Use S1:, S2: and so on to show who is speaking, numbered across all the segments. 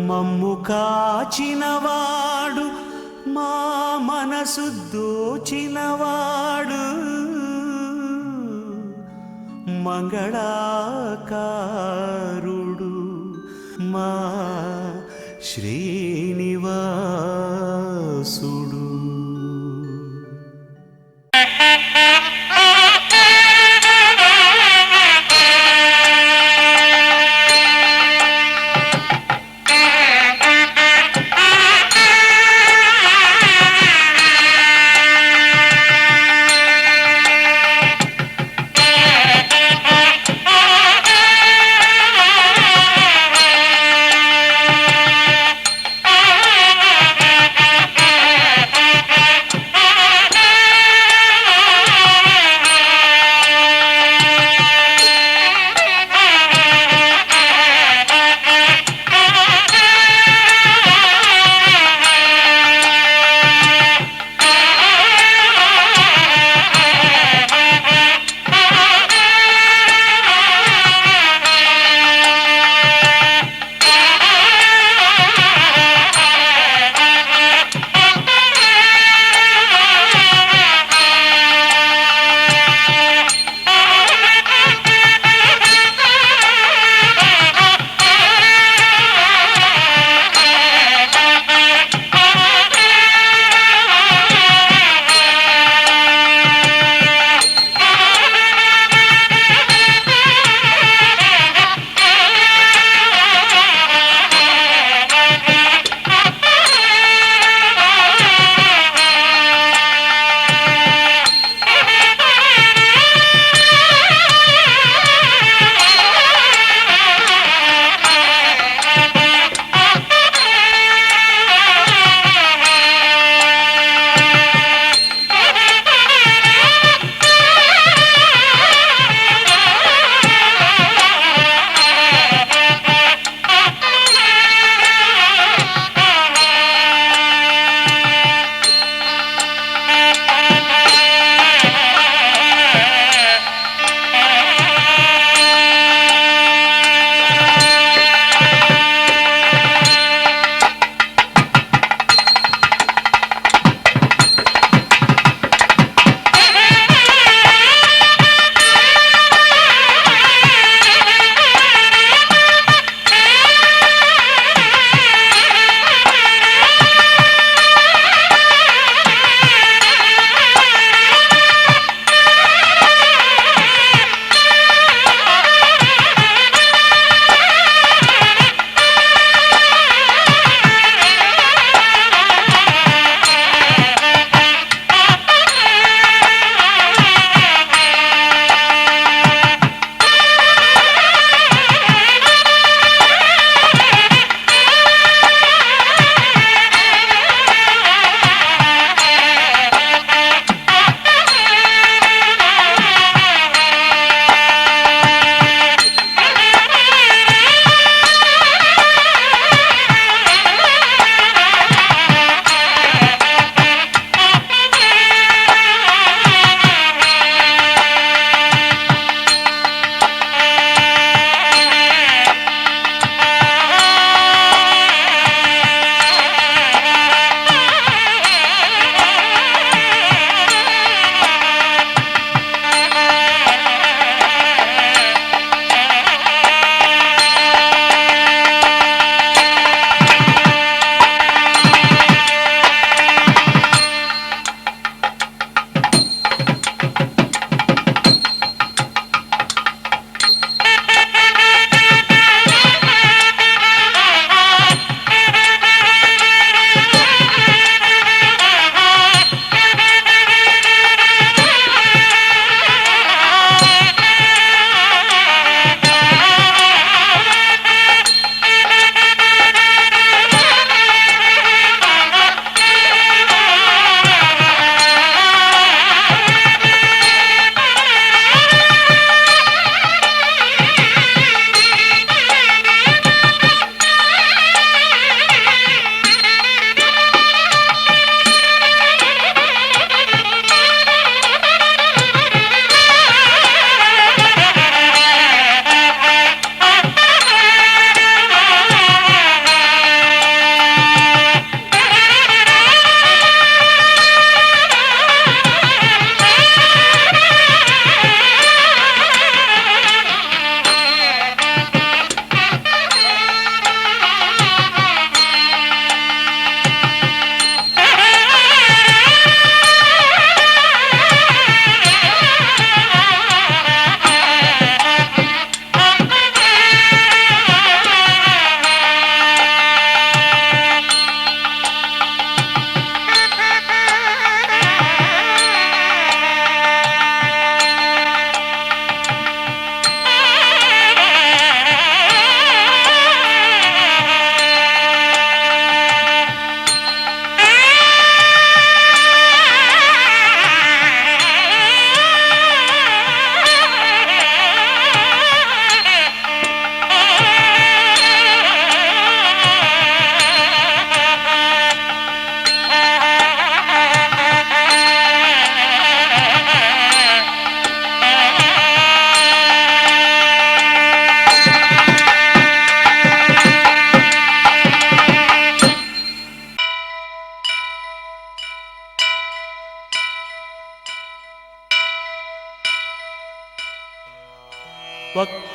S1: మమ్ము కాచినవాడు మా మనసు దోచినవాడు మంగళాకారుడు మా శ్రీనివాసుడు.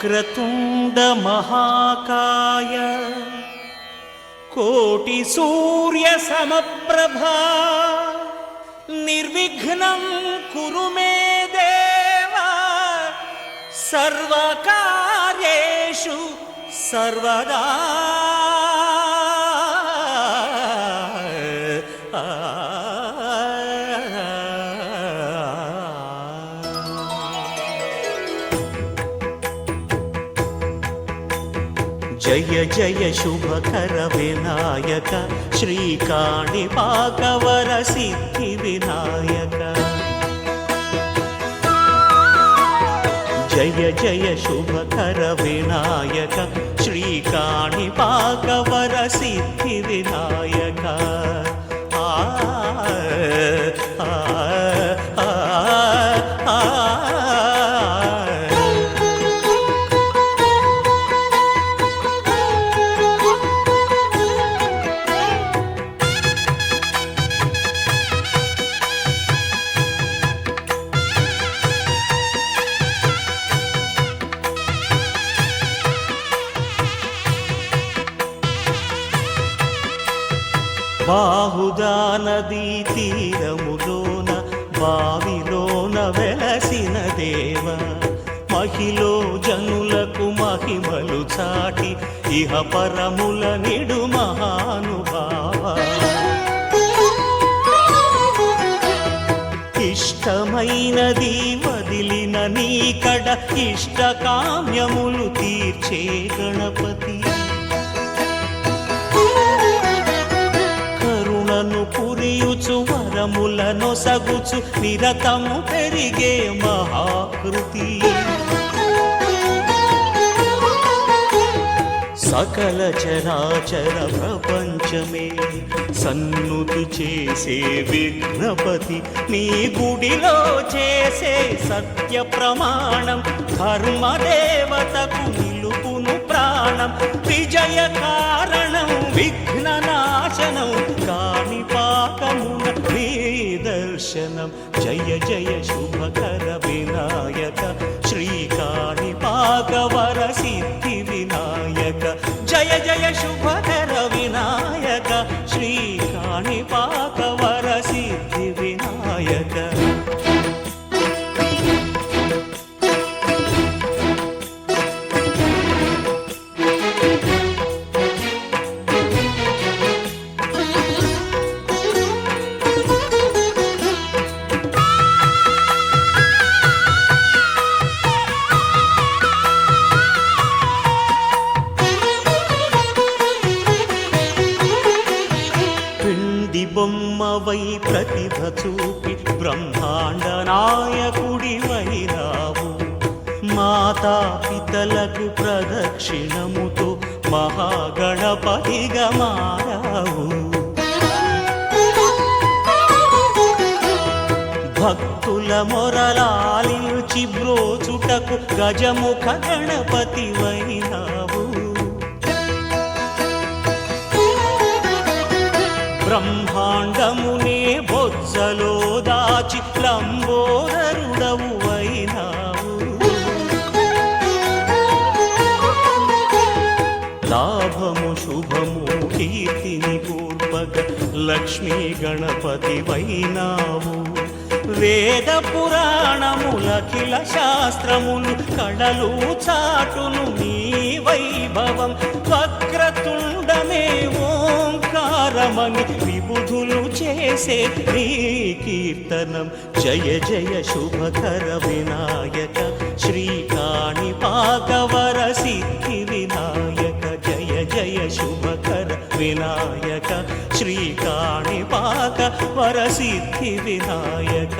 S1: వక్రతుండ మహాకాయ కోటి సూర్య సమప్రభా నిర్విఘ్నం కురు మే దేవ సర్వకార్యేషు సర్వదా. జయ జయ శుభకర వినాయక శ్రీకాణిపాకవర సిద్ధి వినాయక. జయ జయ శుభకర వినాయక శ్రీకాణిపాకవర సిద్ధి వినాయక. బాహుదా నదీ తీరములోన బావిలోన వెలసిన దేవ మహిలో జనులకు మహిమలు చాటి ఇహ పరముల నిడు మహానుభావ. ఇష్టమైనది వదిలిన నీకడ ఇష్ట కామ్యములు తీర్చే గణపతి. పురియుచు వరములను సగుచు నిరతము పెరిగే మహాకృతి. సకల చరాచర ప్రపంచమే సన్నుతి చేసే విఘ్నపతి. నీ గుడిలో చేసే సత్య ప్రమాణం ధర్మదేవతకు నిలుపును ప్రాణం. విజయ కారణం విఘ్న నాశనం కాణిపాకమున నీ దర్శనం. జయ జయ శుభకర వినాయక శ్రీకాణిపాకవర సిద్ధి వినాయక. జయ జయ శుభకర వినాయక శ్రీకాణిపాకవర సిద్ధి వినాయక. బొమ్మవై ప్రతిభ చూపి బ్రహ్మాండ నాయకుడి వైరావు. మాతా పితలకు ప్రదక్షిణముతో మహాగణపతిగా మారావు. భక్తుల మొరలాలించి బ్రోచుటకు గజముఖ గణపతి వైనావు. బ్రహ్మాండమునే బొజ్జలో దాచి లంబోదరుడవు అయినావు. లాభము శుభము కీర్తిని పూర్వక లక్ష్మీ గణపతి వైనావు. వేద పురాణములఖిల శాస్త్రములు కళలు చాటును నీ వైభవం. వక్రతుండమే ఓంకారమని విబుధులు చేసే నీ కీర్తనం. జయ జయ శుభకర వినాయక శ్రీకాణిపాకవర సిద్ధి వినాయక. జయ జయ శుభకర వినాయక శ్రీకాణిపాకవర సిద్ధి వినాయక.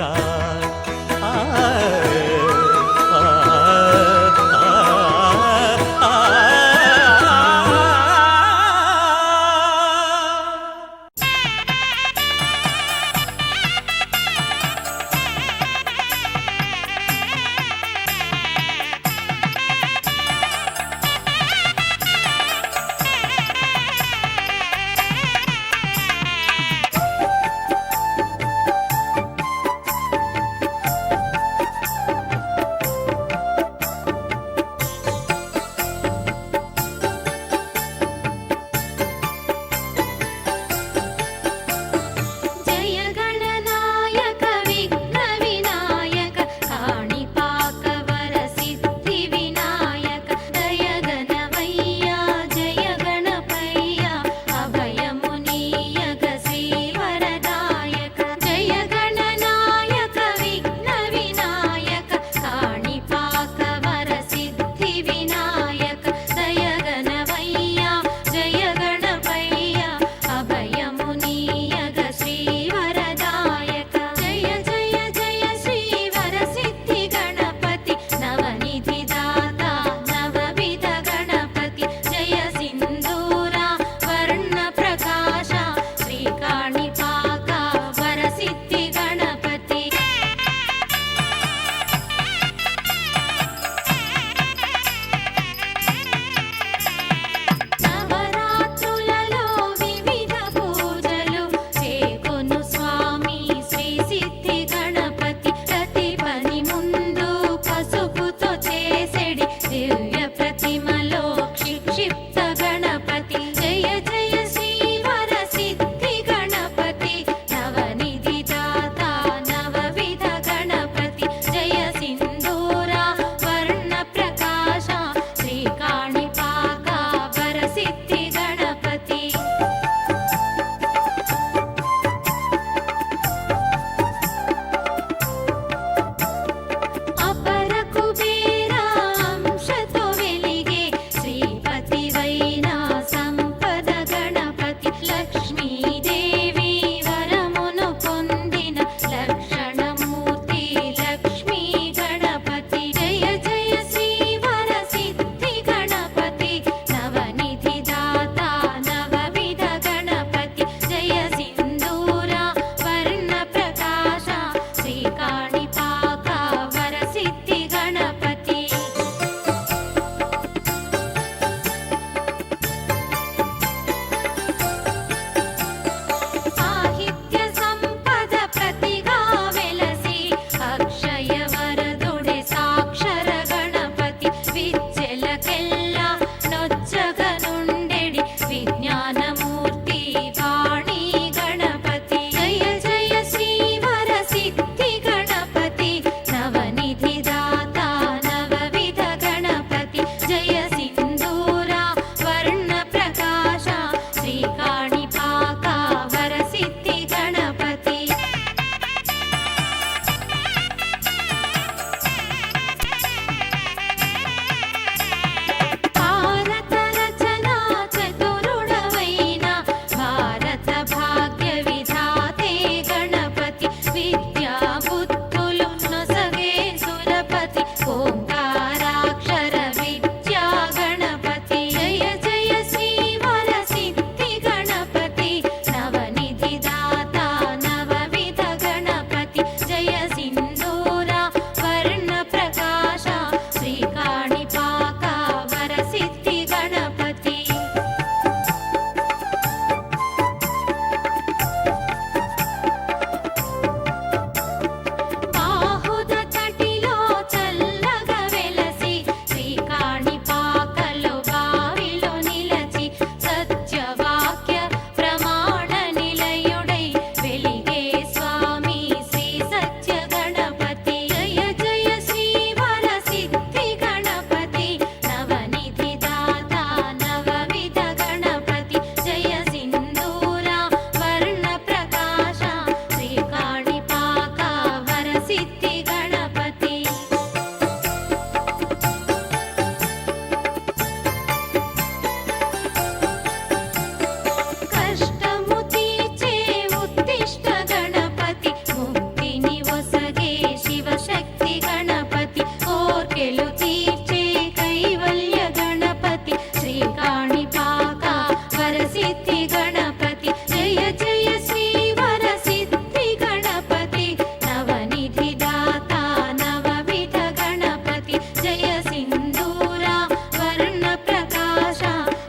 S2: गणपति जय जय श्री वरसिद्धि गणपति नवनिधि दाता नवविध गणपति जय सिंदूरा वर्ण प्रकाश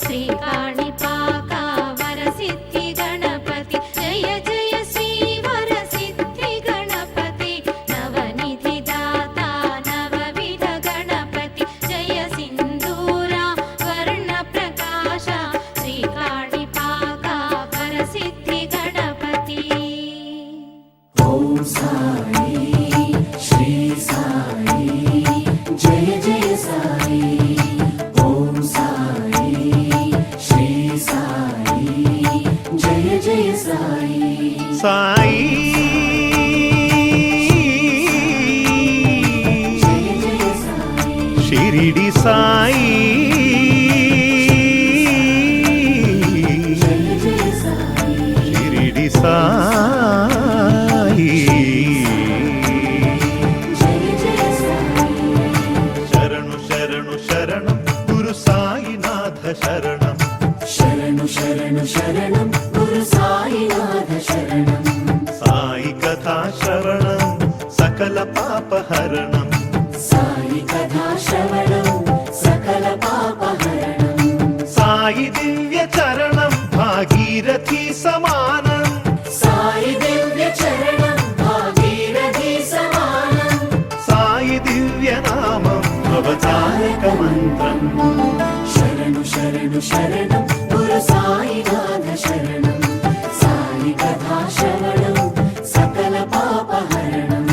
S2: श्रीकाणिपाका वरसिद्धि गणपति जय जय श्री वरसिद्धि गणपति नवनिधि दाता नवविध गणपति जय सिंदूरा वर्ण प्रकाश श्रीकाणिपाका वरसिद्धि गणपति
S3: ओम साई श्री साई जय जय साई ओम साई श्री साई जय जय साई
S1: సాయి
S3: जय जय साई
S1: షిరిడి సాయి
S3: जय जय साई
S1: షిరిడి సాయి
S3: जय जय साई
S1: శరణు శరణు శరణం గురు సాయినాథ శరణం
S3: शरणु शरणु शरणं गुरु साईनाथ शरणं
S1: సాయి కథా శ్రవణం సకల పాపహరణం
S3: साई कथा श्रवणं सकल पापहरणं
S1: సాయి దివ్య చరణం భాగీరథి సమానం
S3: साई दिव्य चरणं भागीरथी समानं
S1: సాయి దివ్య నామం అవతారక మంత్రం
S3: शरणु शरणु शरणं गुरु साईनाथ शरणं साई कथा श्रवणं सकल पापहरणं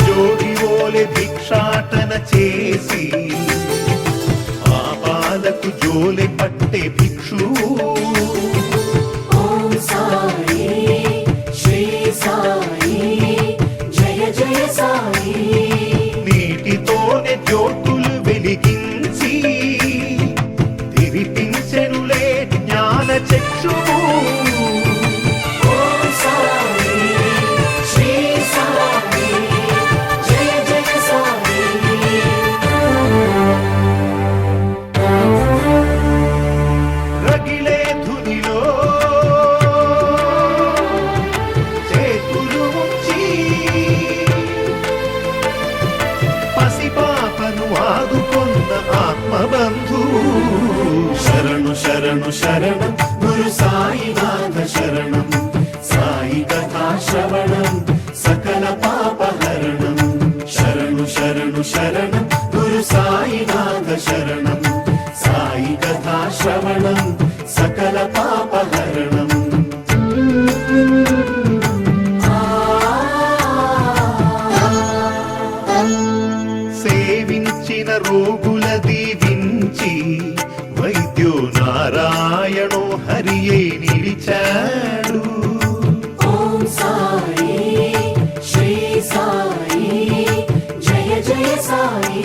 S1: జోగి ఓలె భిక్షాటన చేసి పాపాలకు జోలె పట్టే భిక్షు
S3: ॐ साई श्री साई जय जय साई
S1: నీటితోనే జ్యోతులు వెలిగించి తిరిపించెనులే జ్ఞాన చక్షువు
S3: ॐ साई श्री साई जय जय साई
S1: రగిలే ధునిలో చేతులు ఉంచి పసిపాపను ఆదుకొన్న ఆత్మబంధు శరణు శరణు శరణం
S3: गुरु साईनाथ शरणं साई कथा श्रवणं सकल पापहरणं शरणु शरणु शरणं गुरु साईनाथ शरणं साई कथा श्रवणं सकल पापहरणं
S1: సేవించిన రోగుల దీవించి వైద్యో నారాయణో హరియే నిలిచాడు
S3: ॐ साई श्री साई जय जय साई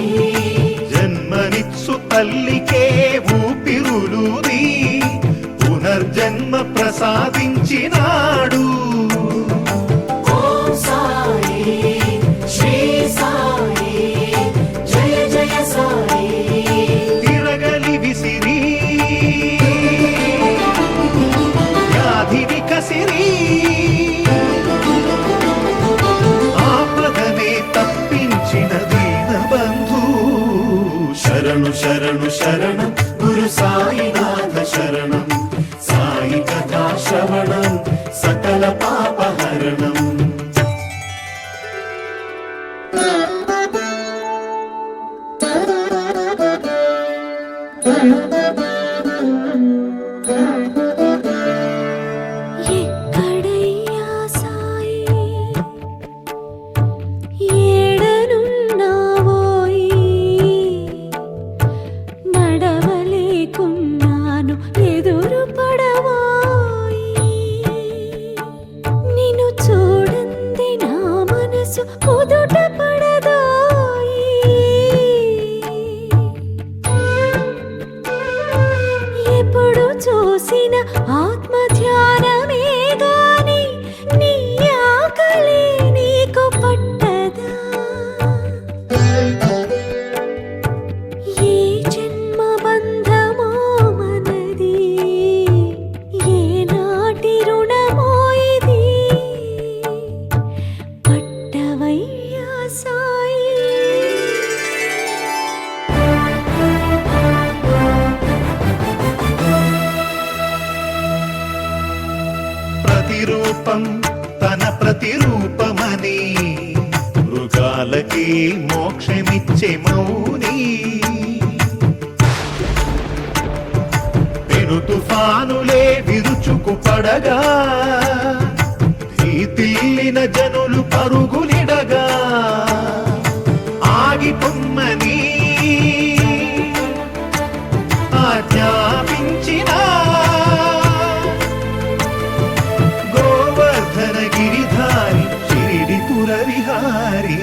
S1: జన్మనిత్సు తల్లికే ఊపిరులూది పునర్జన్మ ప్రసాదించినాడు
S3: ॐ साई श्री साई जय जय साई
S1: తిరగలి విసిరి వ్యాధిని కసిరి ఆపదనే తప్పించిన దీనబంధు
S3: शरणु शरणु शरणं गुरु साईनाथ शरणं साई कथा श्रवणं सकल पापहरणं
S2: ఎక్కడయ్యా సాయి ఏడనున్నావోయి నడవలేకున్నాను ఎదురు పడవోయి నిన్ను చూడంది నా మనసు కుదుట పడదోయి ఆత్మ ధ్యానమే గాని నీ ఆకలి నీకు పట్టదా ఏ జన్మ బంధమో మనది ఏ నాటి రుణమో ఇది పట్టవయ్యా సాయి
S1: ప్రతిరూపం తన ప్రతిరూపమని మృగాలకి మోక్షమిచ్చే మౌని పెను తుఫానులే విరుచుకు పడగా భీతిల్లిన జనులు పరుగులిడగా ఆగిపొమ్మని ఆజ్ఞాపించిన గోవర్ధన గిరిధారి షిరిడిపుర విహారీ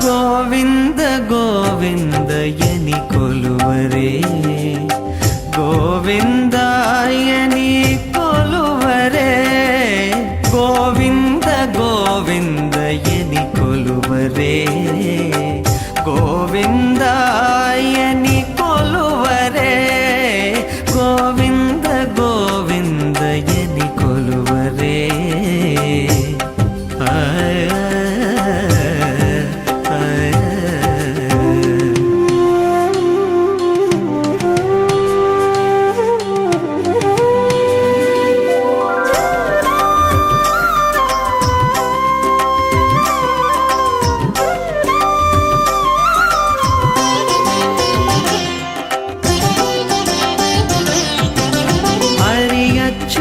S4: గోవింద గోవిందయని కొలువరే గోవిందాయని కొలువరే గోవింద గోవిందయని కొలువరే గోవిందాయని కొలువరే గోవింద గోవిందయని కొలువరే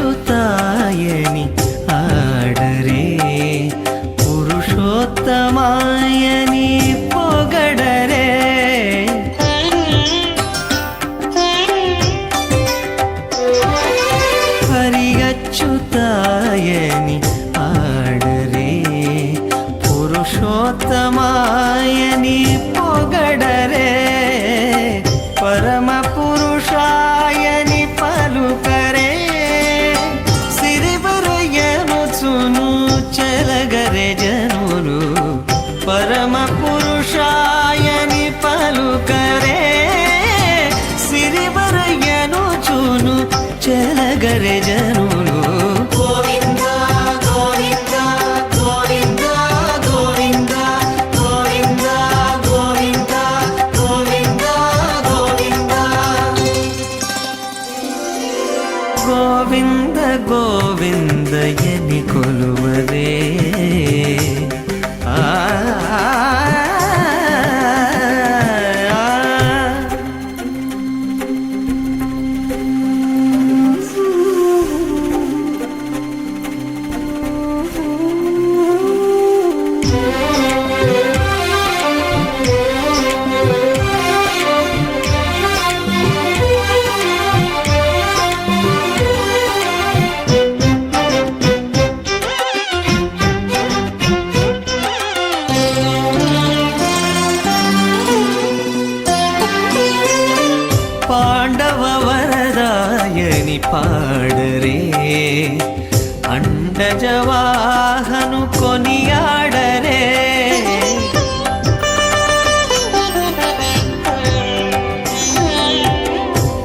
S4: అచ్యుతాయని ఆడరే పురుషోత్తమాయని పొగడరే హరి అచ్యుతాయని ఆడరే పురుషోత్తమాయని పొగడరే పరమ పురుషాయని పలుకరే సిరివరయనుచును చెలగరే జనులు పరమ పురుషాయని పలుకరే సిరివరయనుచును చెలగరే జనులు గోవింద గోవింద గోవింద గోవింద గోవింద గోవింద గోవింద గోవింద గోవింద గోవిందయని కొలువరే గోవిందాయని పాడరే అండజవాహను కొనియాడరే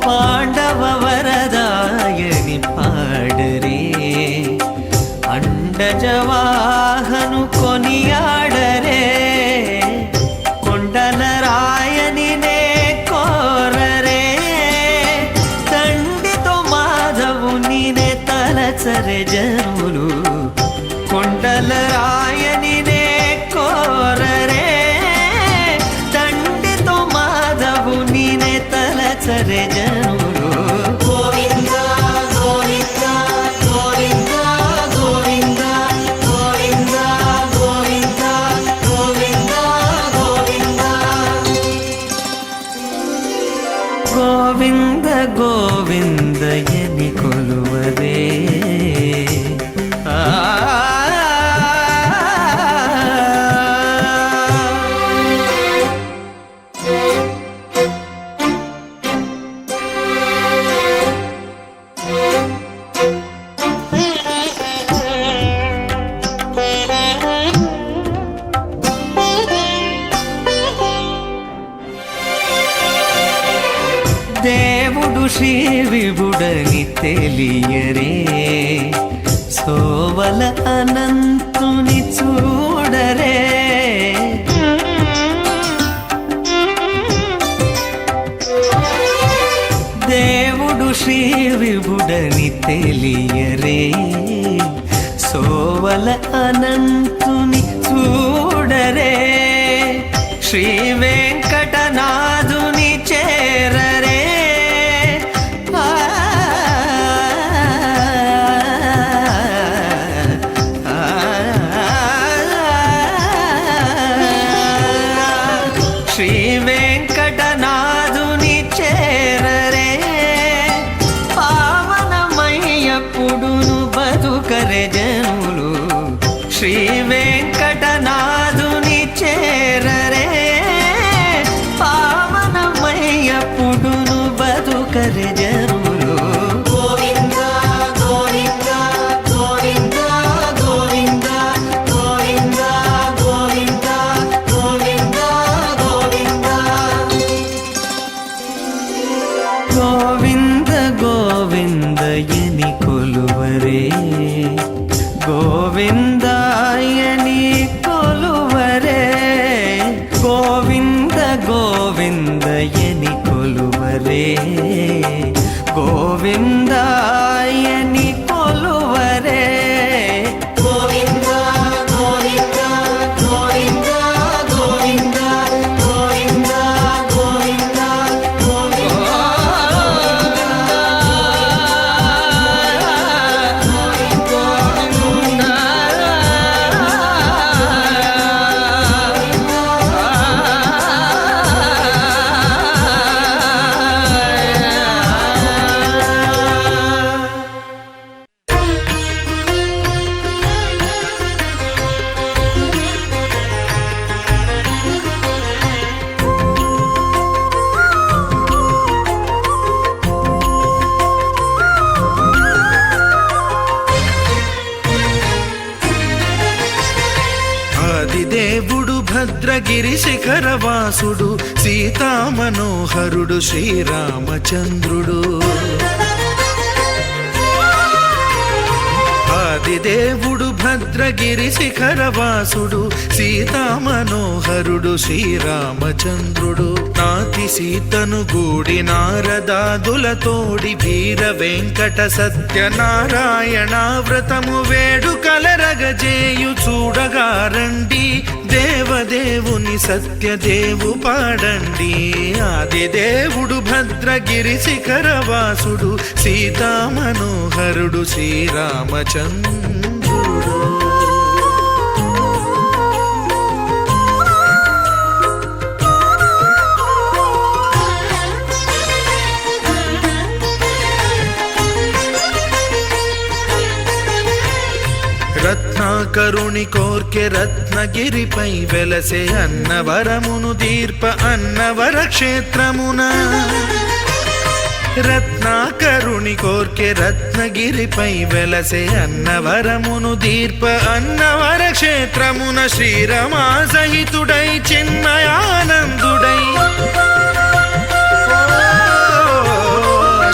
S4: పాండవ వరదాయని పాడరే అండజవాహను కొనియాడరే కొండల రాయని నే కోరరే తండ్రితో మాధవుని నే తలచరే జనులు కొండల రాయని నే కోరరే తండ్రితో మాధవుని నే తలచరే జనులు గోవింద గోవింద గోవింద గోవింద గోవింద గోవింద గోవింద గోవింద గోవింద గోవిందయని కొలువరే దేవుడు శ్రీ విభుడని తెలియరే సోవల అనంతుని చూడరే దేవుడు శ్రీ విభుడని తెలియరే సోవల అనంతుని చూడరే శ్రీ వెంకటనాథుని చేరరే శ్రీ వెంకటనాథుని చేరరే పావనమయ్యప్పుడును బతుకరే జనులు శ్రీ వెంకటనాథుని చేరరే పావనమయ్యప్పుడును బతుకరే జనులు గోవింద గోవింద గోవింద గోవింద గోవింద గోవింద గోవింద గోవింద గోవిందయని కొలువరే గోవిందాయని కొలువరే గోవింద గోవిందయని కొలువరే గోవిందాయని కొలువరే గోవింద గోవింద గోవింద గోవింద గోవింద గోవింద
S1: ఆదిదేవుడు భద్రగిరి శిఖరవాసుడు సీతామనోహరుడు శ్రీరామచంద్రుడు ఆదిదేవుడు భద్రగిరి శిఖరవాసుడు సీతామనోహరుడు శ్రీరామచంద్రుడు నాతి సీతను గూడి నారదాదులతోడి వీర వెంకట సత్యనారాయణ వ్రతము వేడుకలరగజేయు చూడగారండి దేవదేవుని సత్యదేవు పాడండి ఆదిదేవుడు భద్రగిరి శిఖరవాసుడు సీతామనోహరుడు శ్రీరామచంద్రుడు రత్నాకరుని కోర్కె రత్నగిరిపై వెలసే అన్నవరమును దీర్ప అన్నవర క్షేత్రమున రత్నాకరుని కోర్కె రత్నగిరిపై వెలసే అన్నవరమును దీర్ప అన్నవర క్షేత్రమున శ్రీరమా సహితుడై చిన్మయానందుడై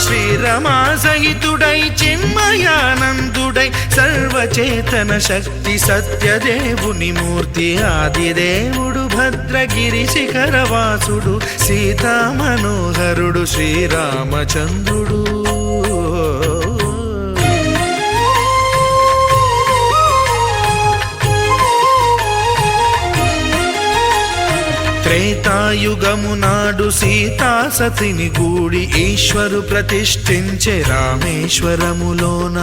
S1: శ్రీరమా సహితుడై చిన్మయానందుడై సర్వచేతన శక్తి సత్యదేవుని మూర్తి ఆదిదేవుడు భద్రగిరి శిఖరవాసుడు సీతా మనోహరుడు శ్రీరామచంద్రుడు. త్రేతాయుగము నాడు సీతా సతిని గూడి ఈశ్వరు ప్రతిష్ఠించే రామేశ్వరములోన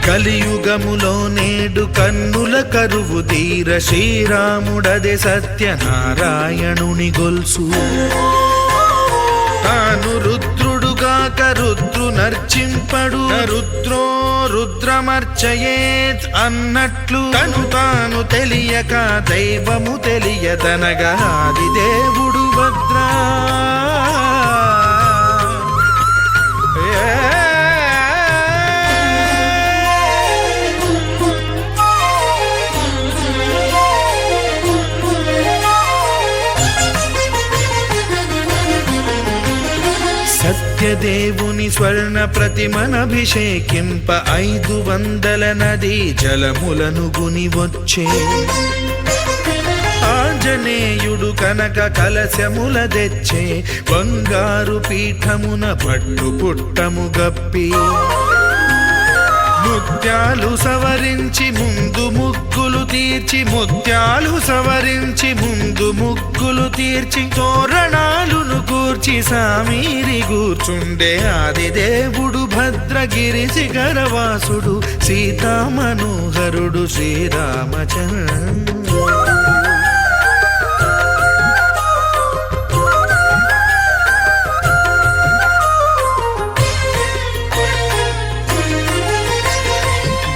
S1: కలియుగములో నేడు కన్నుల కరువు తీర శ్రీరాముడదే సత్యనారాయణుని గొల్సు తాను రుద్రుడుగాక రుద్రు నర్చింపడు రుద్రో రుద్రమర్చయేత్ అన్నట్లు తను తాను తెలియక దైవము తెలియదనగా ఆదిదేవుడు భద్రా సత్యదేవుని స్వర్ణ ప్రతిమనభిషేకింప 500 నదీ జలములను గుని వచ్చే ఆంజనేయుడు కనక కలశముల తెచ్చే బంగారు పీఠమున పట్టు పుట్టము గప్పి ముత్యాలు సవరించి ముందు ముగ్గులు తీర్చి ముత్యాలు సవరించి ముందు ముగ్గులు తీర్చి తోరణాలును కూర్చి సామీరి కూర్చుండే ఆదిదేవుడు భద్రగిరి శిఖరవాసుడు సీతా మనోహరుడు శ్రీరామచంద్రుడు.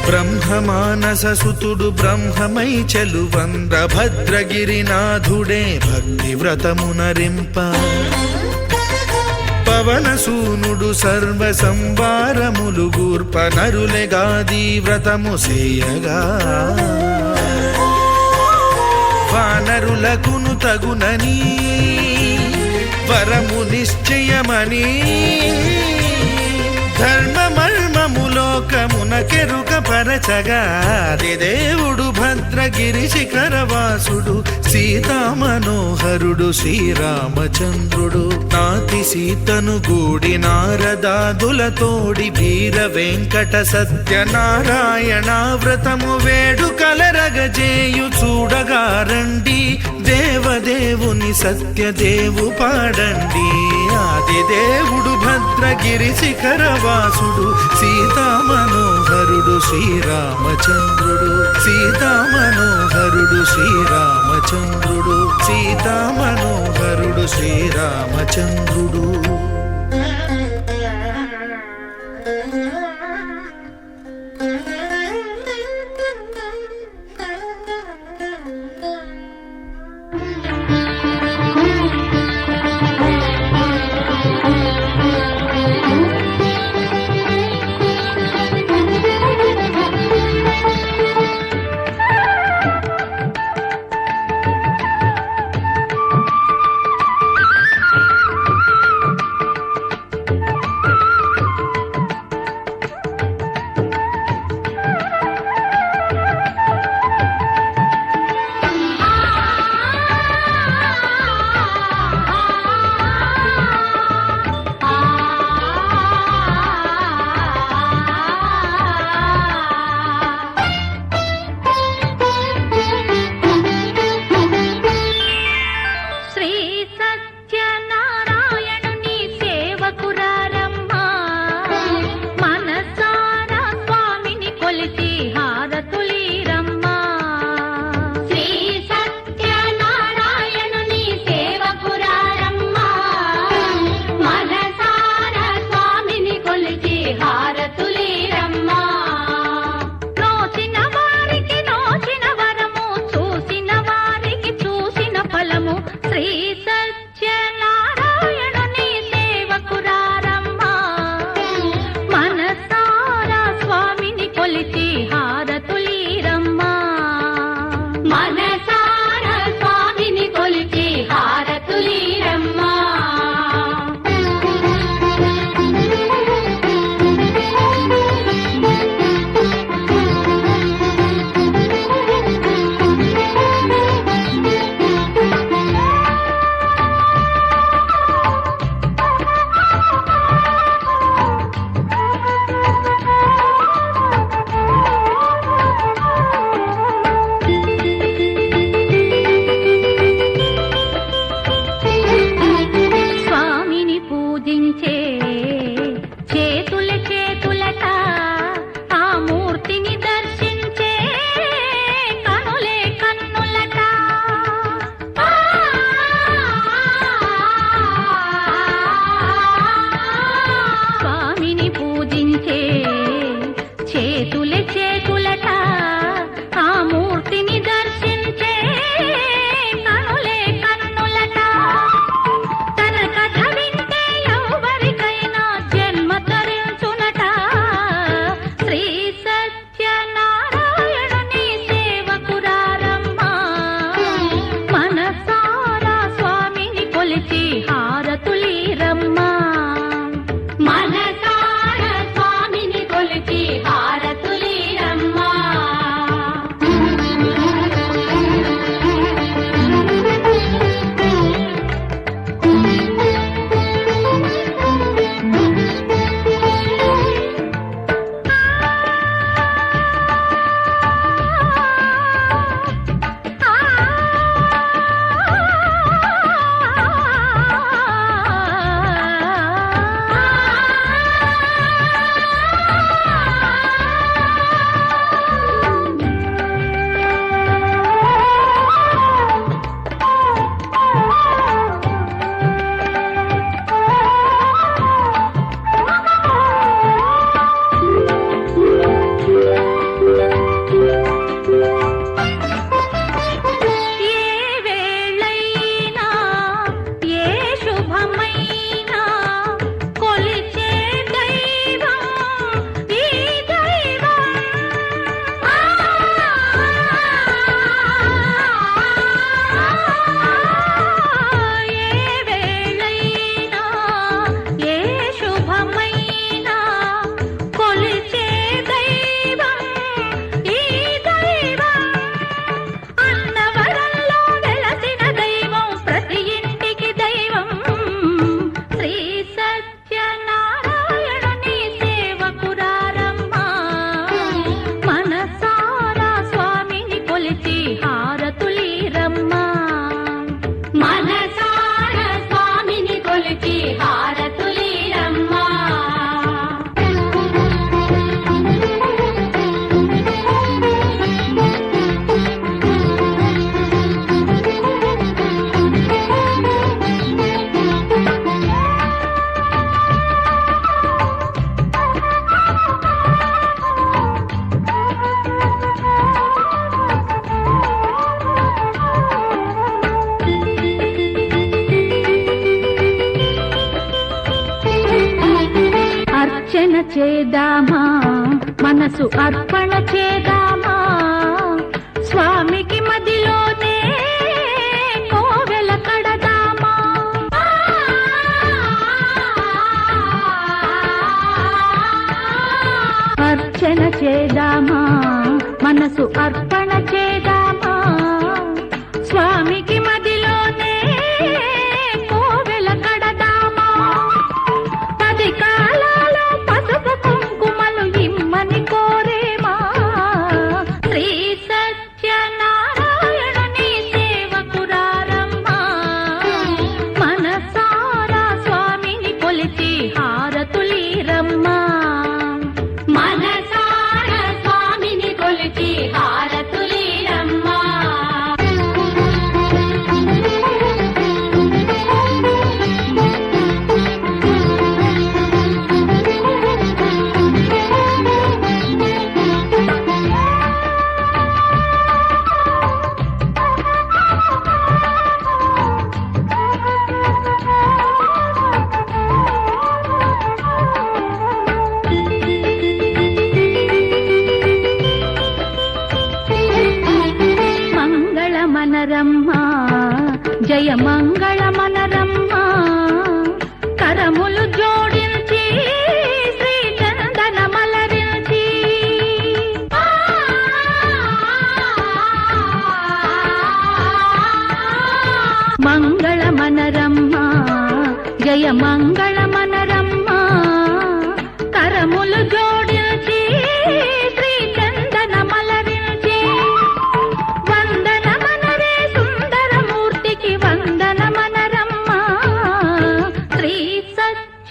S1: బ్రహ్మమానస సుతుడు బ్రహ్మమై చెలువంద్ర భద్రగిరినాథుడే భక్తి వ్రతమునరింప పవనసూనుడు సర్వ సంవారములు గూర్ప నరులెగాది వ్రతము సేయగా వానరులకును తగునని వరము నిశ్చయమని ధర్మమర్మములోకమునకెరుక పరచగా దేవుడు భద్రగిరి శిఖరవాసుడు సీతా మనోహరుడు శ్రీరామచంద్రుడు. నాతి సీతను గూడి నారదాదులతోడి వీర వెంకట సత్యనారాయణ వ్రతము వేడుకలరగజేయు చూడగా రండి దేవదేవుని సత్యదేవు పాడండి. ఆదిదేవుడు భద్రగిరి శిఖరవాసుడు సీతా మనోహరుడు శ్రీరామచంద్రుడు సీతా మనోహరుడు శ్రీరామచంద్రుడు సీతా మనోహరుడు శ్రీరామచంద్రుడు.
S5: పూజించే చేతుల చేతులట ఆ మూర్తిని దర్శించే కనులే కన్నులట స్వామిని పూజించే చేతుల చేతులట ఆ మూర్తిని దర్శించే కనులే కన్నులట తన కథ వింటే ఎవరికైనా జన్మ తరించునట శ్రీ సత్యనారాయణుని సేవకురారమ్మా మనసారా స్వామిని కొలిచి హారతులీరమ్మా మనసారా స్వామిని కొలిచి హారతులీరమ్మా ఏ వేళైనా ఏ శుభమైనా కొలిచే దైవం ఈ దైవం ఏ వేళైనా ఏ శుభమైనా కొలిచే దైవం ఈ దైవం అన్నవరంలో వెలసిన దైవం ప్రతి ఇంటికి దైవం శ్రీ సత్యనారాయణుని సేవకురారమ్మా మనసారా స్వామిని కొలిచి హారతులీరమ్మా మనసారా స్వామిని కొలిచి హారతులీరమ్మా అర్చన చేద్దామా మనసు అర్పణ చేద్దామా స్వామికి మదిలోనే కోవెల కడదామా అర్చన చేద్దామా మనసు అర్పణ చేద్దామా స్వామికి మదిలోనే కోవెల కడదామా 10 కాలాలో పసుపు కుంకుమలు ఇమ్మని కోరేమా శ్రీ సత్యనారాయణుని సేవకురారమ్మా మనసారా స్వామిని కొలిచి హారతులీరమ్మా మనసారా స్వామిని కొలిచి హారతులీరమ్మా మంగళమనరమ్మా జయ మంగళమనరమ్మా కరములు జోడించి శ్రీ చందనమలరించి మంగళమనరమ్మా జయ మంగళమనరమ్మా కరములు జోడించి శ్రీ చందనమలరించి వందనమనరే సుందరమూర్తికి వందనమనరమ్మా శ్రీ సత్య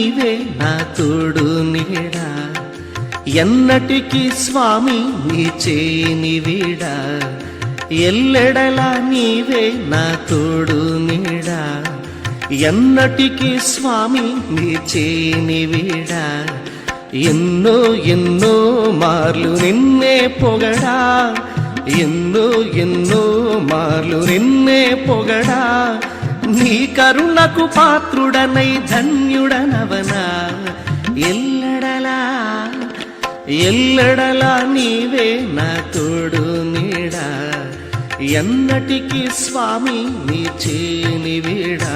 S4: నీవే నా తోడు నీడా ఎన్నటికి స్వామి నీ చేయిని వీడా ఎల్లెడలా నీవే నా తోడు నీడా ఎన్నటికి స్వామి నీ చేయిని వీడా ఎన్నో ఎన్నో మార్లు నిన్నే పొగడా ఎన్నో ఎన్నో మార్లు నిన్నే పొగడా నీ కరుణకు పాత్రుడనై ధన్యుడనవనా ఎల్లడలా ఎల్లడలా నీవే నా తోడు నీడా ఎన్నటికి స్వామి నీ చేని వీడా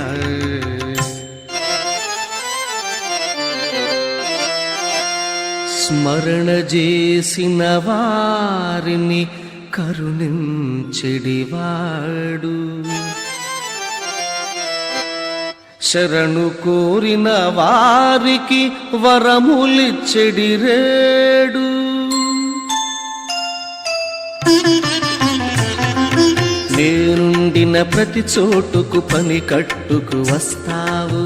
S4: స్మరణ చేసిన వారిని కరుణించెడివాడు శరణు కోరిన వారికి వరములిచ్చెడి రేడు నేనుండిన ప్రతి చోటుకు పని కట్టుకు వస్తావు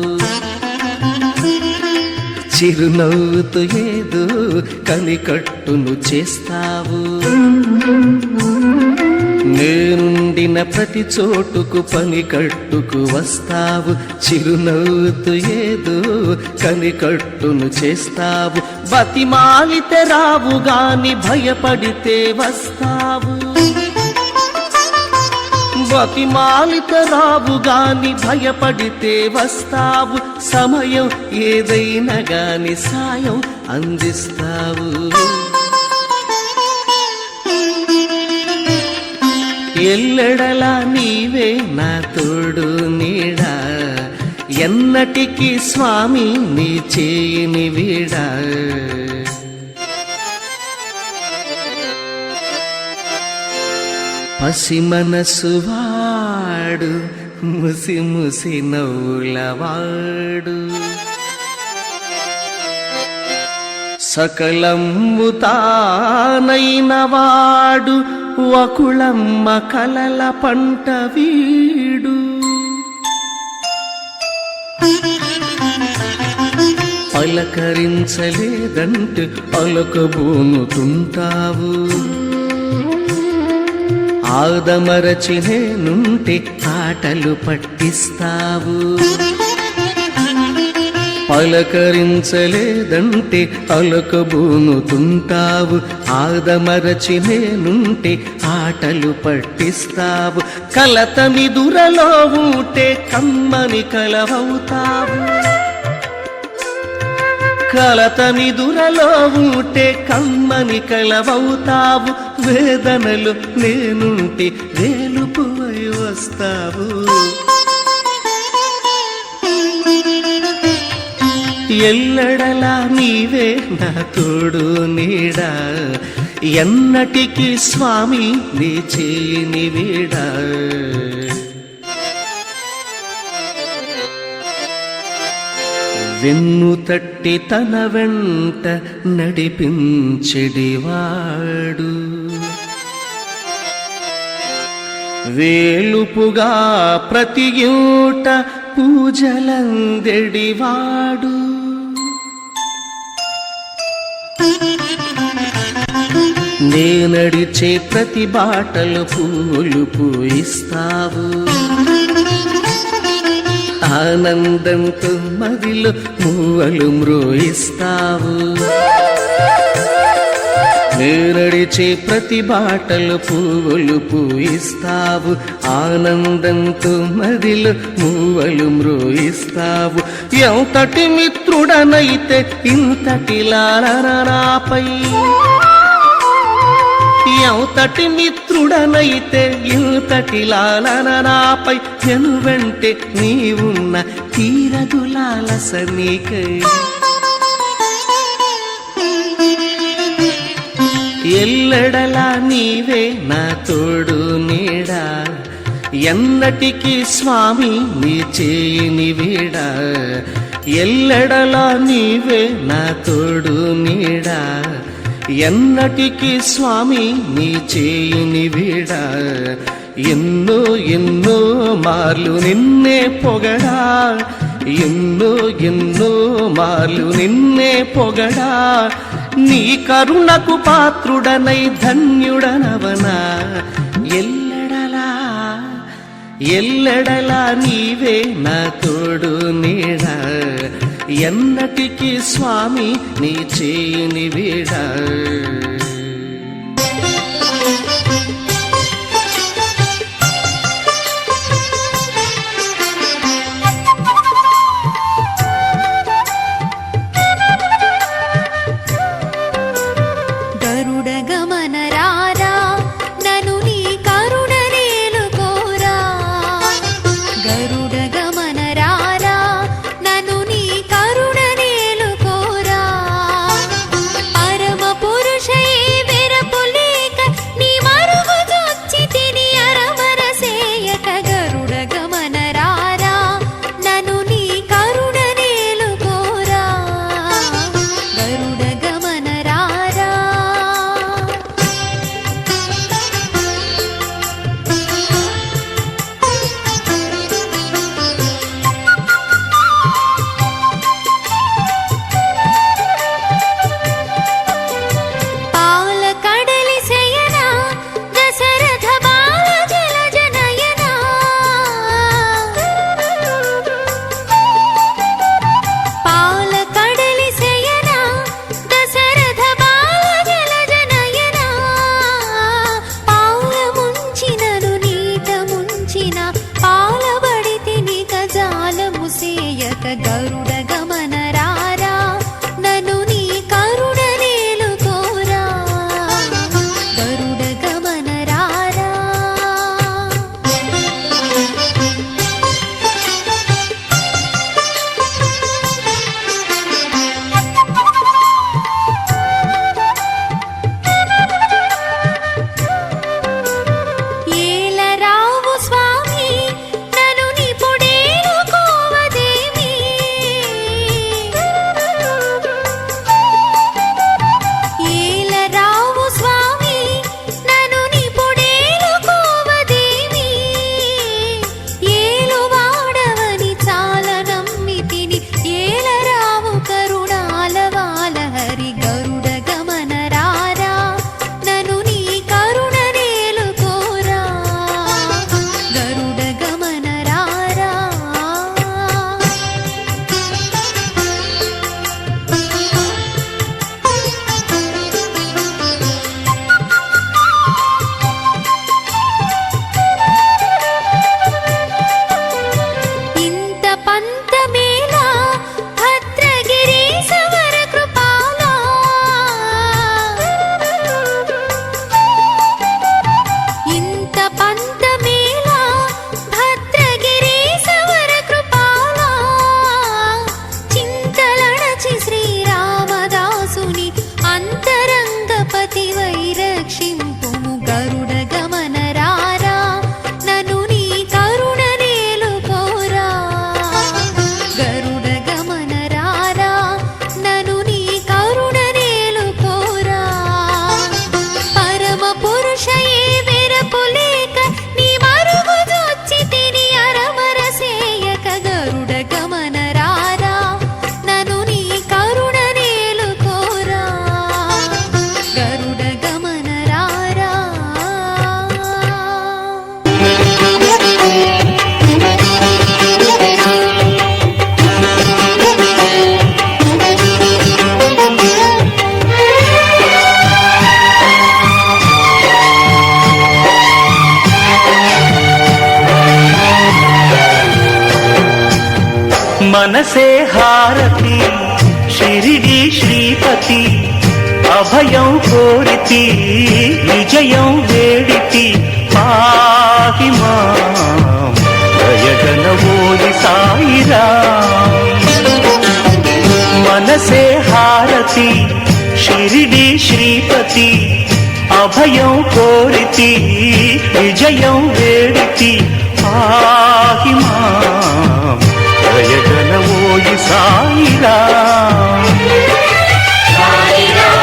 S4: చిరునవ్వుతో ఏదో కనికట్టును చేస్తావు నేనుండిన ప్రతి చోటుకు పని కట్టుకు వస్తావు చిరునవ్వుతో ఏదో కనికట్టును చేస్తావు బతిమాలితే రావు గాని భయపడితే వస్తావు బతిమాలితే రావు గాని భయపడితే వస్తావు సమయం ఏదైనా గాని సాయం అందిస్తావు ఎల్లెడలా నీవే నా తోడు నీడా ఎన్నటికి స్వామి నీ చేయిని వీడా పసి మనసు వాడు ముసి ముసి నవ్వులవాడు సకలము తానైన వాడు వకుళమ్మ కలల పంట వీడు పలకరించలేదంటే పలకబోనుతుంటావు ఆదమరచినే నుండి ఆటలు పట్టిస్తావు పలకరించలేదంటే అలకబూనుతుంటావు ఆదమరచినే నుండి ఆటలు పట్టిస్తావు కలత మిదురలో ఉంటే కమ్మని కలవవుతావు కలత నిదురలో ఉంటే కమ్మని కలవవుతావు వేదనలు నేనుంటే వేలుపువై వస్తావు ఎల్లడలా నీవే నా తోడు నీడా ఎన్నటికి స్వామి నీ చేయిని వీడా వెన్ను తట్టి తన వెంట నడిపించెడివాడు వేలుపుగా ప్రతి యూట పూజలందెడివాడు నేనడిచే ప్రతి బాటలు పూలు పూయిస్తావు ఆనందంతో మదిలో మూవలు మ్రోయిస్తావు నేనడిచే ప్రతి బాటలు పువ్వులు పూయిస్తావు ఆనందంతో మదిలో మూవలు మ్రోయిస్తావు ఎంతటి మిత్రుడనైతే ఇంతటి లాలనాపై ఎంతటి మిత్రుడనైతే ఇంతటి లాలనాపై వెనువెంటే నీవున్న తీరదు లాలస నీకై ఎల్లడలా నీవే నా తోడు నీడా ఎన్నటికి స్వామి నీ చేయిని వీడా ఎల్లడలా నీవే నా తోడు నీడా ఎన్నటికి స్వామి నీ చేయిని వీడా ఎన్నో ఎన్నో మార్లు నిన్నే పొగడా ఎన్నో ఎన్నో మార్లు నిన్నే పొగడా నీ కరుణకు పాత్రుడనై ధన్యుడనవనా ఎల్లడలా ఎల్లడలా నీవే నా తోడు నీడ ఎన్నటికి స్వామి నీ చేయిని వీడ
S2: గరుడ గమన రారా నను నీ కరుణ నేలుకోరా గరుడ గమన రారా నను నీ కరుణ నేలుకోరా పరమ పురుషే వెరపులేక నీ మరుగు జొచ్చి తిని అరమర సేయక గరుడ గమన రారా నను నీ కరుణ నేలుకోరా గరుడ గమన రారా పాల కడలి శయన దశరథ బాల జలజ నయన పాల కడలి శయన దశరథ బాల జలజ నయన పాల ముంచినను నీట ముంచిన పాలబడితి నిక జాలము సేయక గరుడ గమన రారా నను నీ కరుణ నేలుకోరా గరుడ గమన రారా ఏలరావు స్వామి నను నీ పొడేలు కోవదేమి ఏలరావు స్వామి నను నీ పొడేలు కోవదేమి ఏలు వాడవని చాలా నమ్మితిని ఏలరావు కరుణాల వాల హరి గరుడ గమన రారా నను నీ కరుణ నేలుకోరా గరుడ గమన రారా ఇంత పంతమేలా భద్రగిరి సవర కృపాలా ఇంత పంతమేలా భద్రగిరి సవర కృపాలా చింతలణచి శ్రీరామదాసుని అంతరంగపతి వైరక్షింపుము గరుడ గమన రారా నను నీ కరుణ నేలుకోరా గరుడ గమన రారా నను నీ కరుణ నేలుకోరా పరమ పురుషే వెరపులేక నీ మరుగు జొచ్చి తిని అరమర సేయక గరుడ గమన రారా నను నీ కరుణ నేలుకోరా గరుడ గమన రారా
S1: మనసే హారతి షిరిడి శ్రీపతి అభయం కోరితి విజయం వేడితి పాహి మాం దయగనవోయి సాయిరాం మనసే హారతి షిరిడి శ్రీపతి అభయం కోరితి విజయం వేడితి పాహి మాం దయగనవోయి సాయిరాం
S2: సాయిరాం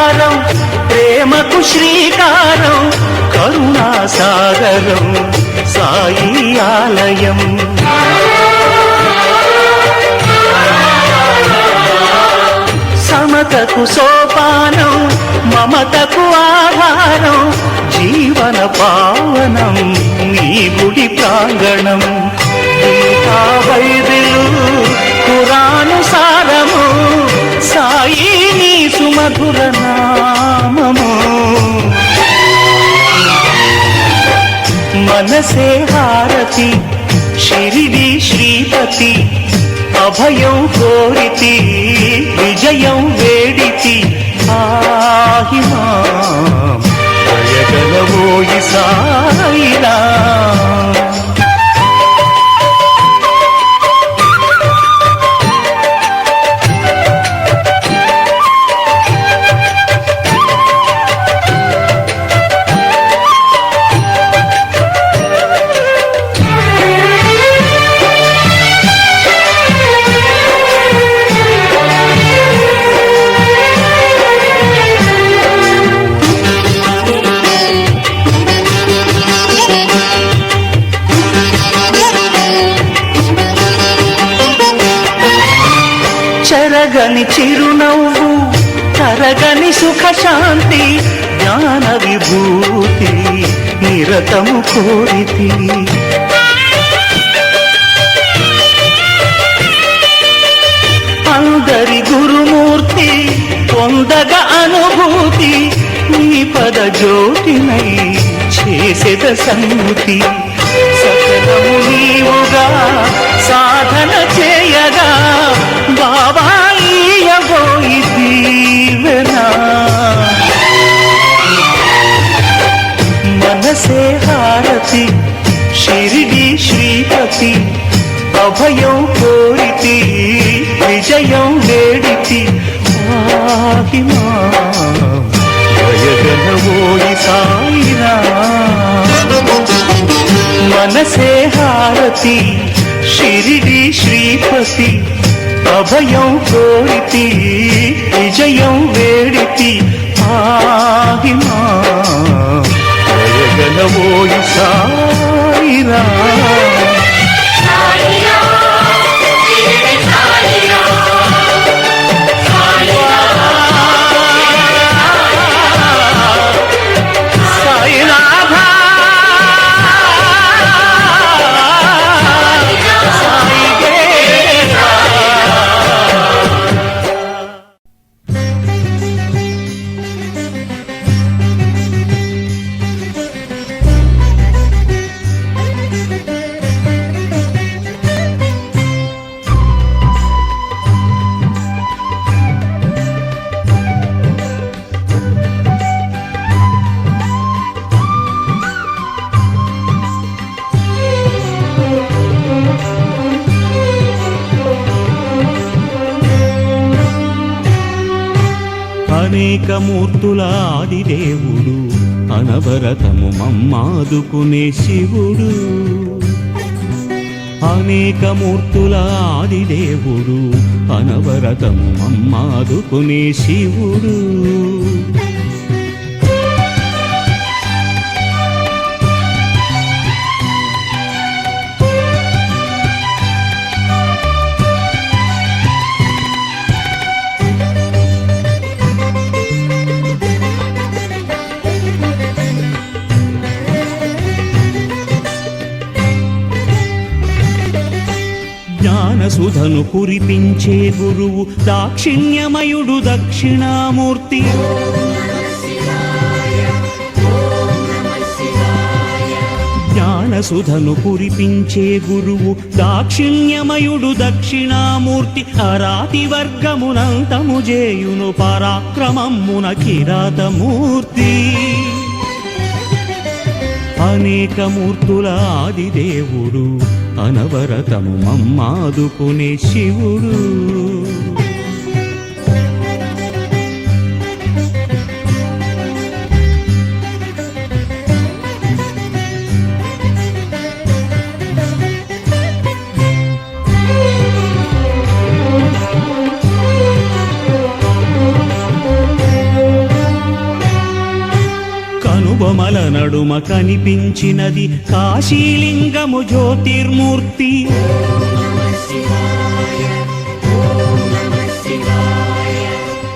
S1: హారం ప్రేమకు శ్రీకారం కరుణాసాగరం సాయి ఆలయం సమతకు సోపానం మమతకు ఆధారం జీవన పావనం నీ గుడి ప్రాంగణం గీతా బైబిలు ఖురాను సారము సాయి నీ సుమధుర నామము మనసే హారతి షిరిడి శ్రీపతి అభయం కోరితి విజయం వేడితి ఆహిమా దయగలవోయి సాయిరా చెరగని చిరునవ్వు తరగని సుఖ శాంతి జ్ఞాన విభూతి నిరతము కోరితి అందరి గురుమూర్తి పొందగ అనుభూతి నీ పద జ్యోతినై చేసేద సన్ముతి సకలము నీవుగా సాధన చేయగా బాబా ఈయబోయి దీవెనా మనసే హారతి షిరిడి శ్రీపతి అభయం కోరితి విజయం వేడితి ఆహిమా దయగలవోయి సాయిరా మనసే హారతి షిరిడి శ్రీపతి అభయం కోరితి విజయం వేడితి ఆహిమా దయగలవోయి సాయిరా
S6: అనేక మూర్తుల ఆదిదేవుడు అనవరతము మమ్మాదుకునే శివుడు అనేక మూర్తుల ఆదిదేవుడు అనవరతము మమ్మాదుకునే శివుడు జ్ఞానసుధను కురిపించే గురువు దాక్షిణ్యమయుడు దక్షిణామూర్తి జ్ఞానసుధను కురిపించే గురువు దాక్షిణ్యమయుడు దక్షిణామూర్తి అరాతి వర్గమునంతము జేయును పరాక్రమమున కిరాతమూర్తి అనేక మూర్తుల ఆదిదేవుడు అనవరతము మమ్మాదుకునే శివుడు కనుబొమల నడుమ కనిపించినది కాశీలింగము జ్యోతిర్మూర్తి.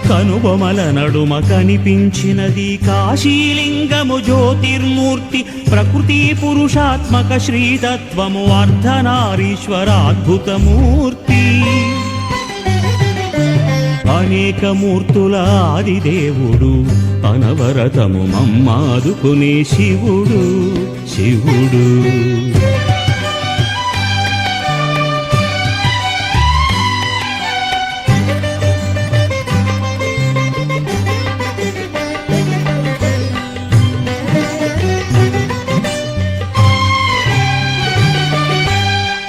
S6: కనుబొమల నడుమ కనిపించినది కాశీలింగము జ్యోతిర్మూర్తి. ప్రకృతి పురుషాత్మక శ్రీతత్వము అర్ధనారీశ్వరాద్భుతమూర్తి. అనేక మూర్తుల ఆదిదేవుడు అనవరతము మమ్మాదుకునే శివుడు శివుడు.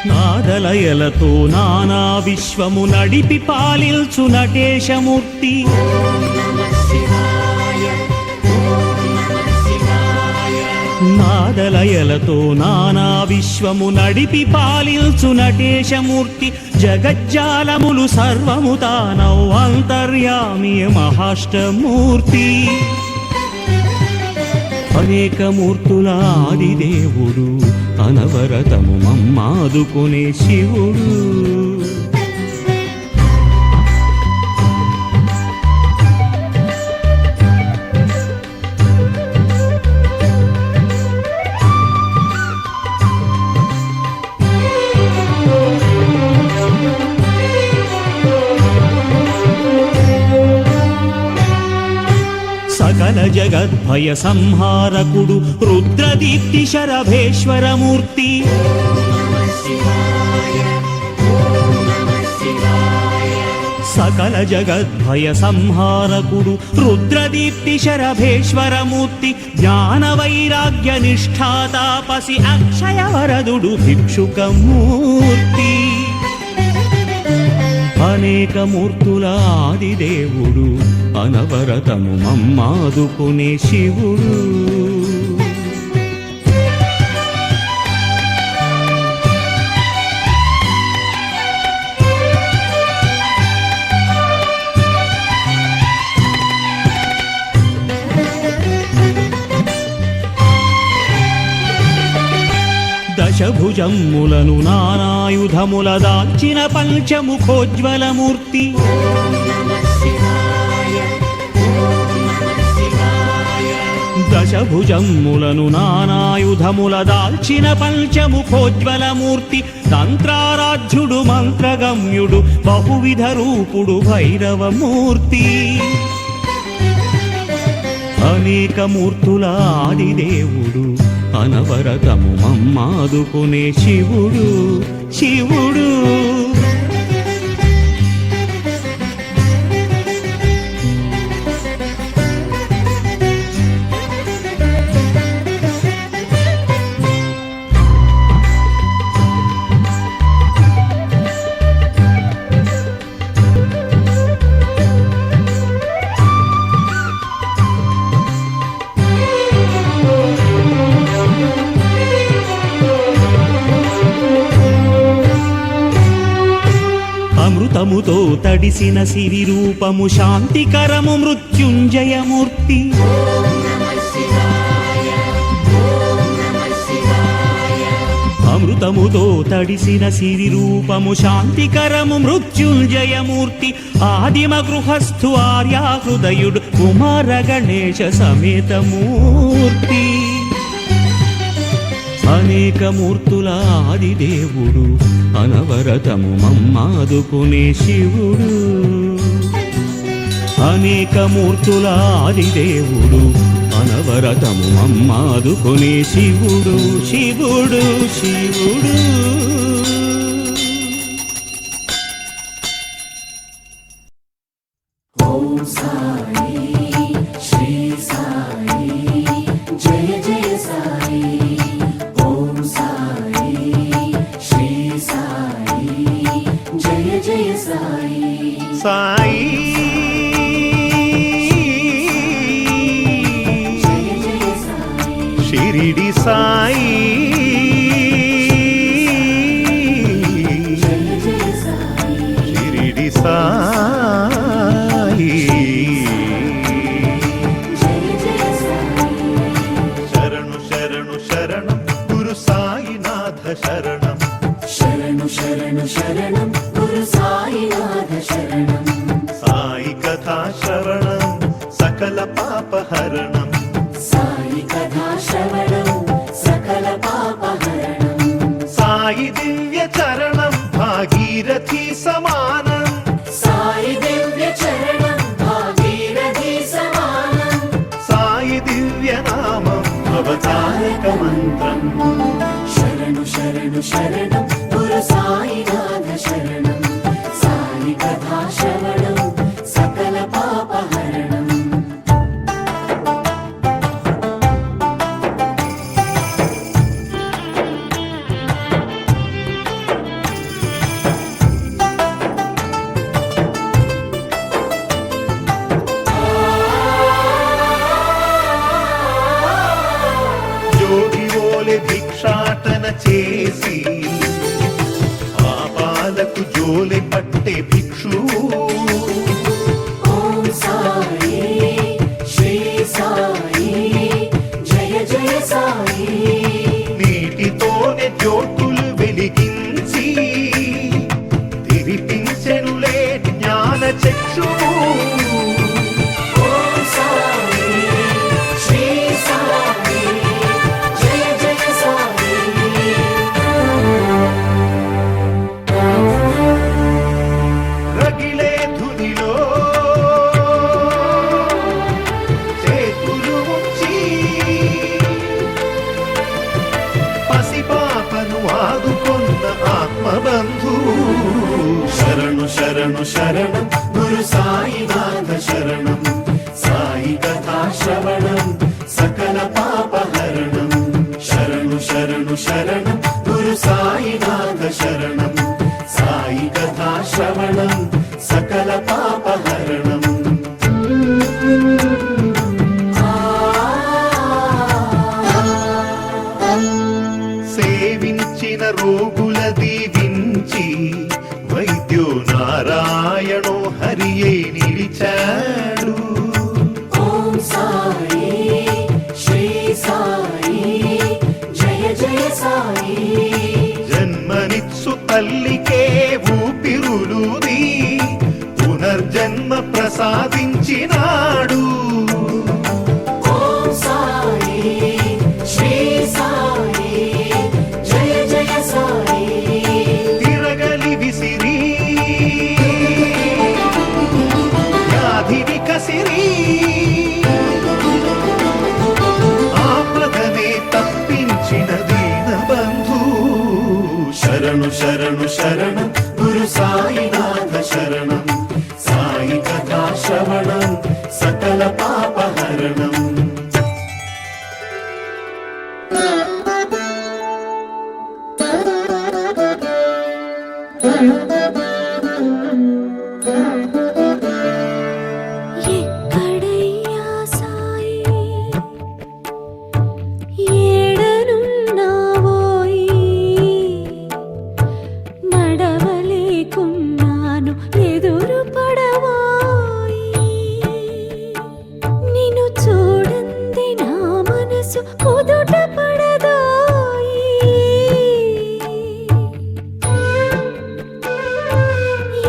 S6: నాదలయలతో నానా విశ్వము నడిపి పాలిల్చు నటేశమూర్తి. నాదలయలతో నానా విశ్వము నడిపి పాలిల్చు నటేశమూర్తి. జగజ్జాలములు సర్వము తానౌ అంతర్యామి మహాష్టమూర్తి. అనేక మూర్తుల ఆదిదేవుడు అనవరతము మమ్మాదుకునే శివుడు. సకల జగద్భయ సంహారకుడు రుద్రదీప్తి శరభేశ్వరమూర్తి. సకల జగద్భయ సంహారకుడు రుద్రదీప్తి శరభేశ్వరమూర్తి. జ్ఞాన వైరాగ్య నిష్ఠాతాపసి అక్షయ వరదుడు భిక్షుకమూర్తి. అనేక మూర్తుల ఆదిదేవుడు అనవరతము మమ్మాదుకునే శివుడు. దశభుజమ్ములను నానాయుధముల దాల్చిన పంచముఖోజ్వలమూర్తి. దశభుజమ్ములను నానాయుధముల దాల్చిన పంచముఖోజ్వలమూర్తి. తంత్రారాధ్యుడు మంత్రగమ్యుడు బహువిధ రూపుడు భైరవమూర్తి. అనేక మూర్తుల ఆదిదేవుడు అనవరతము మమ్మాదుకునే శివుడు శివుడు. అమృతముతో తడిసిన సిరి రూపము శాంతికరము మృత్యుంజయమూర్తి. అమృతముతో తడిసిన సిరి రూపము శాంతికరము మృత్యుంజయమూర్తి. ఆదిమ గృహస్థు ఆర్యా హృదయుడు కుమార గణేశ సమేతమూర్తి. అనేక మూర్తుల ఆదిదేవుడు అనవరతము మమ్మాదుకునే శివుడు. అనేక మూర్తుల ఆదిదేవుడు అనవరతము మమ్మాదుకునే శివుడు శివుడు శివుడు.
S3: ఓం సాయి శ్రీ సాయి జయ జయ సాయి. ఓం సాయి శ్రీ సాయి జయ జయ సాయి.
S1: సాయి
S3: జయ జయ సాయి.
S1: షిరిడి సాయి
S3: జయ జయ సాయి.
S1: షిరిడి సాయి
S3: జయ జయ సాయి.
S1: పాపహరణం
S3: సాయి కథా శ్రవణం సకల పాపహరణం
S1: సాయి దివ్య చరణం భాగీరథి సమానం
S3: సాయి దివ్య చరణం భాగీరథి సమానం
S1: సాయి దివ్య నామం అవతారక మంత్రం
S3: శరణు శరణు శరణం గురు సాయినాథ శరణం సాయి కథా శ్రవణం సకల పాపహరణం
S1: యోగి ఓలె భిక్షాటన చేసి పాపాలకు జోలె పట్టే భిక్షు
S3: ఓం సాయి శ్రీ సాయి జయ జయ సాయి
S1: నీటితోనే జ్యోతులు వెలిగించి తిరిపించెనులే జ్ఞాన చక్షువు
S3: ఓం సాయి శ్రీ సాయి జయ జయ సాయి
S1: రగిలే ధునిలో చేతులు ఉంచి పసిపాపను ఆదుకొన్న ఆత్మబంధు శరణు శరణు శరణం
S3: గురు సాయినాథ శరణం సాయి కథా శ్రవణం సకల పాపహరణం శరణు శరణు శరణం గురు సాయినాథ శరణం సాయి కథా శ్రవణం సకల పాపహరణం
S1: సేవించిన రోగుల దీవించి వైద్యో నారాయణో హరియే నిలిచాడు
S3: ఓం సాయి శ్రీ సాయి జయ జయ సాయి
S1: జన్మనిత్సు తల్లికే ఊపిరులుది పునర్జన్మ ప్రసాదించినాడు
S3: ఓం సాయి శ్రీ సాయి జయ జయ సాయి
S1: తిరగలి విసిరి వ్యాధిని కసిరి ఆపదనే తప్పించిన దీనబంధు
S3: శరణు శరణు శరణం గురు సాయినాథ శరణం సాయి కథా శ్రవణం సకల పాపహరణం
S2: ఎక్కడయ్యా సాయి ఏడనున్నావోయి నడవలేకున్నాను ఎదురు పడవోయి నిన్ను చూడంది నా మనసు కుదుట పడదోయి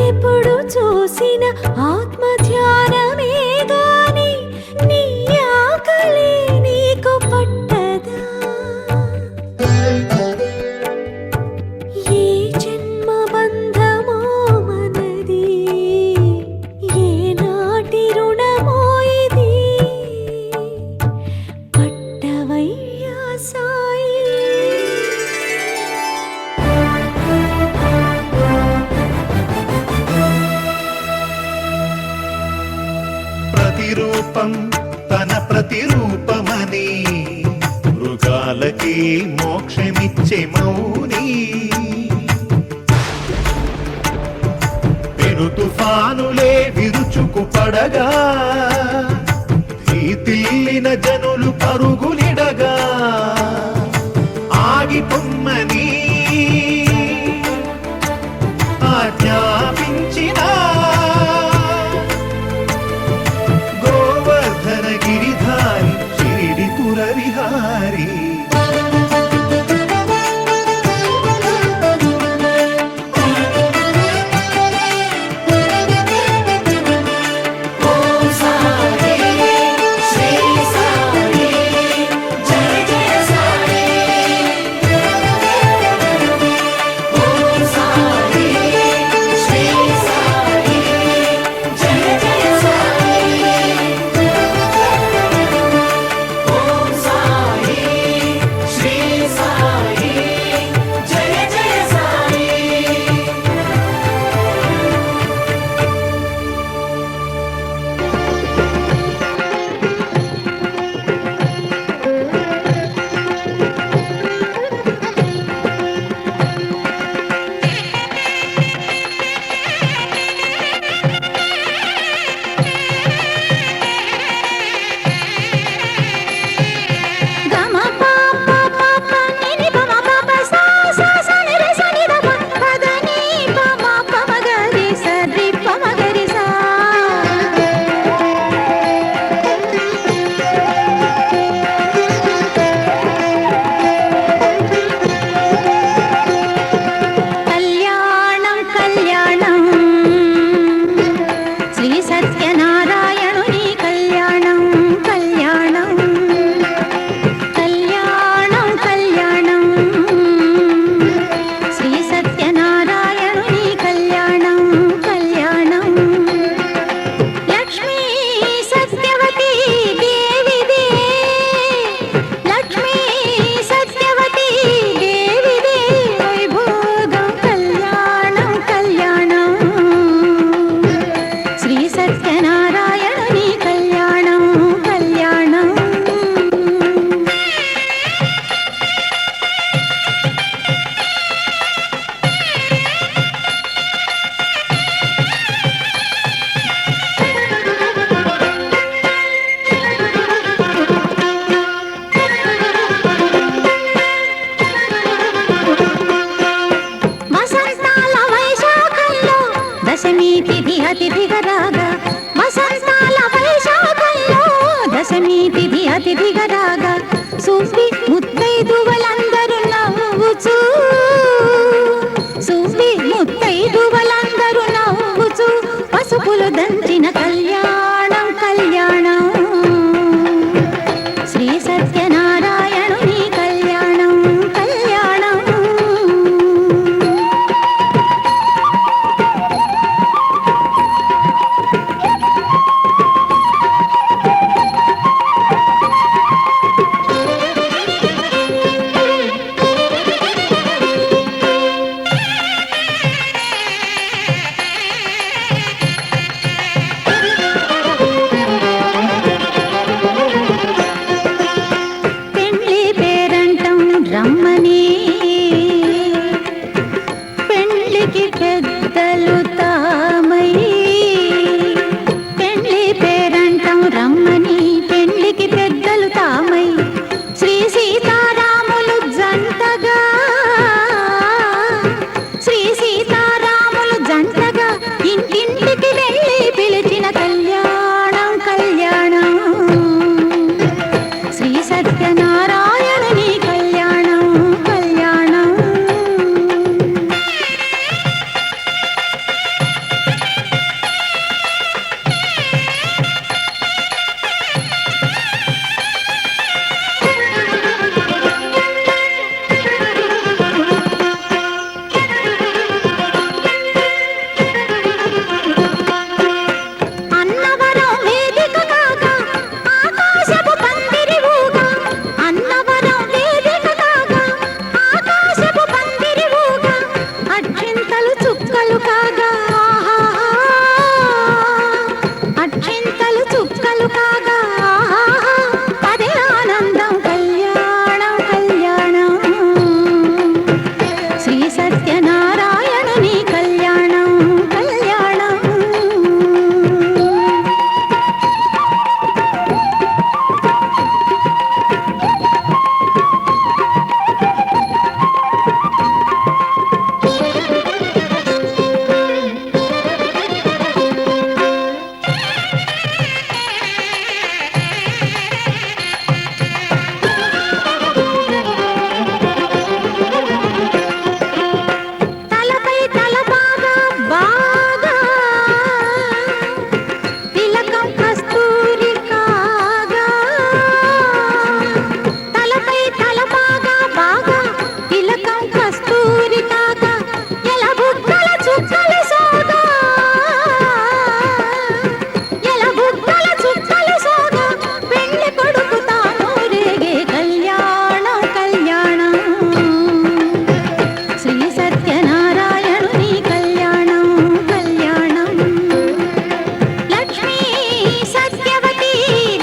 S2: ఎప్పుడు చూసిన ఆత్మ ధ్యానమే గాని నీ ఆకలి నీకు పట్టదా ఏ జన్మ బంధమో మనది ఏ నాటి రుణమో ఇది పట్టవయ్యా సాయి
S1: ప్రతిరూపం తన ప్రతిరూపమని మృగాలకి మోక్షమిచ్చే మౌని పెను తుఫానులే విరుచుకు పడగా భీతిల్లిన జనులు పరుగులిడగా ఆగిపొమ్మని ఆజ్ఞాపించిన గోవర్ధన గిరిధారి షిరిడిపుర విహారీ
S3: ఓం సాయి శ్రీ
S5: రాగా వసంతాల వైశాఖంలో దశమి తిథి అతిథిగా రాగా సువ్వి ముత్తైదువలందరూ నవ్వుచూ సువ్వి ముత్తైదువలందరూ నవ్వుచూ పసుపులు దంచిన కళ్యాణం కళ్యాణం శ్రీ సత్యనారాయణుని కళ్యాణం కళ్యాణం పెండ్లి పేరంటం రమ్మని పెండ్లికి పెద్దలు తామై పెండ్లి పేరంటం రమ్మని పెండ్లికి పెద్దలు తామై శ్రీ సీతారాములు జంటగా శ్రీ సీతారాములు జంటగా ఇంటింటికి వెళ్ళి పిలిచిన కళ్యాణం కళ్యాణం శ్రీ సత్యనారాయణుని కళ్యాణం కళ్యాణం అన్నవరం వేదిక కాగా ఆకాశపు పందిరి ఊగా అన్నవరం వేదిక కాగా ఆకాశపు పందిరి ఊగా అక్షింతలు చుక్కలు కాగా అక్షింతలు చుక్కలు కాగా అదే ఆనందం కళ్యాణం కళ్యాణం శ్రీ సత్యనారాయణుని కళ్యాణం కళ్యాణం తలపై తలపాగా బాగా తిలకం కస్తూరి కాగా తలపై తలపాగా బాగా తిలకం కస్తూరి కాగా ఎల బుగ్గల చుక్కలు సోగా ఎల బుగ్గల చుక్కలు సోగా పెళ్లి కొడుకు తాను రేగే కళ్యాణం కళ్యాణం శ్రీ సత్యనారాయణుని కళ్యాణం కళ్యాణం లక్ష్మీ సత్యవతీ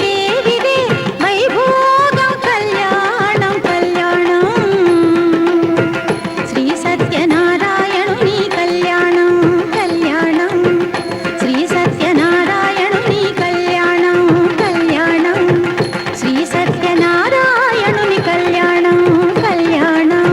S5: దేవిదే వైభోగం కళ్యాణం కళ్యాణం శ్రీ సత్యనారాయణుని కళ్యాణం కళ్యాణం శ్రీ సత్యనారాయణుని కళ్యాణం కళ్యాణం శ్రీ సత్యనారాయణుని కళ్యాణం కళ్యాణం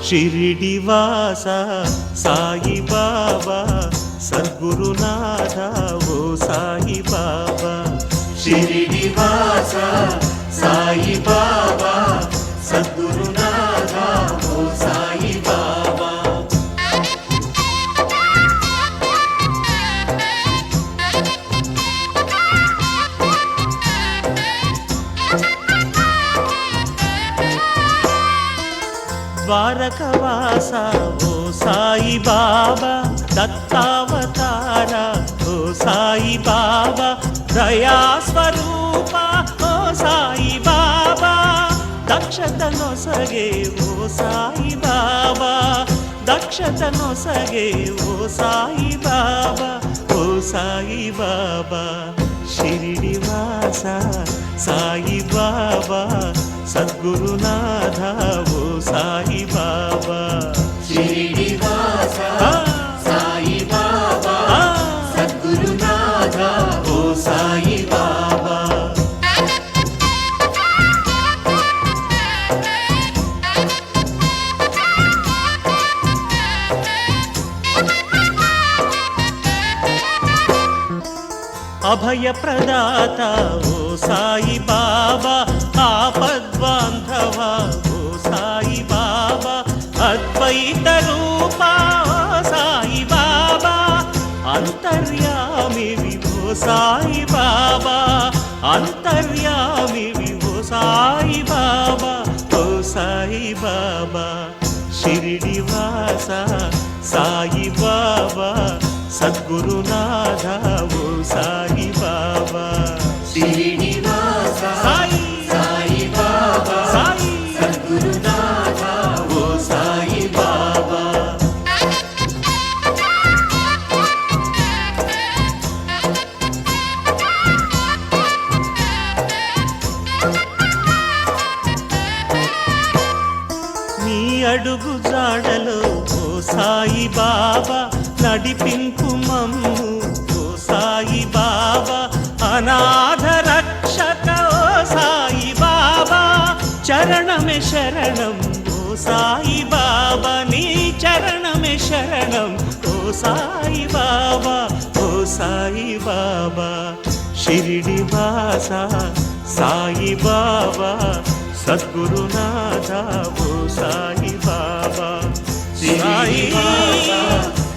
S6: షిరిడివాస సాయి బాబా సద్గురునాథ ఓ సాయి బాబా
S3: షిరిడివాస సాయి బాబా సద్గురునాథ ఓ సాయి బాబా
S6: ద్వారకవాస ఓ సాయి బాబా దత్తావతార ఓ సాయి బాబా దయా స్వరూప ఓ సాయి బాబా దత్త దక్షత నొసగే ఓ సాయి బాబా దక్షత నొసగే ఓ సాయి బాబా ఓ సాయి బాబా షిరిడి వాస సాయి బాబా సద్గురునాథ ఓ సాయి బాబా
S3: షిరిడి వాస సాయి బాబా సద్గురునాథ ఓ సాయి బాబా
S6: అభయ ప్రదాత ఓ సాయి బాబా ఆపద్బాంధవ ఓ సాయి బాబా అద్వైత రూపా ఓ సాయి బాబా అంతర్యామి ఓ సాయి బాబా అంతర్యామి ఓ సాయి బాబా ఓ సాయి బాబా షిరిడి వాస సాయి బాబా సద్గురునాథ ఓ సాయి బాబా
S3: షిరిడి వాస
S6: సాయి
S3: సాయి బాబా
S6: సాయి
S3: సద్గురునాథ ఓ సాయి బాబా
S6: నీ అడుగు జాడలో ఓ సాయి బాబా నడిపింపు మమ్ము ఓ సాయి బాబా అనాథ రక్షక ఓ సాయి బాబా చరణమే శరణం ఓ సాయి బాబా నీ చరణమే శరణం ఓ సాయి బాబా ఓ సాయి బాబా షిరిడి వాస సాయి బాబా సద్గురునాథ ఓ సాయి బాబా సాయి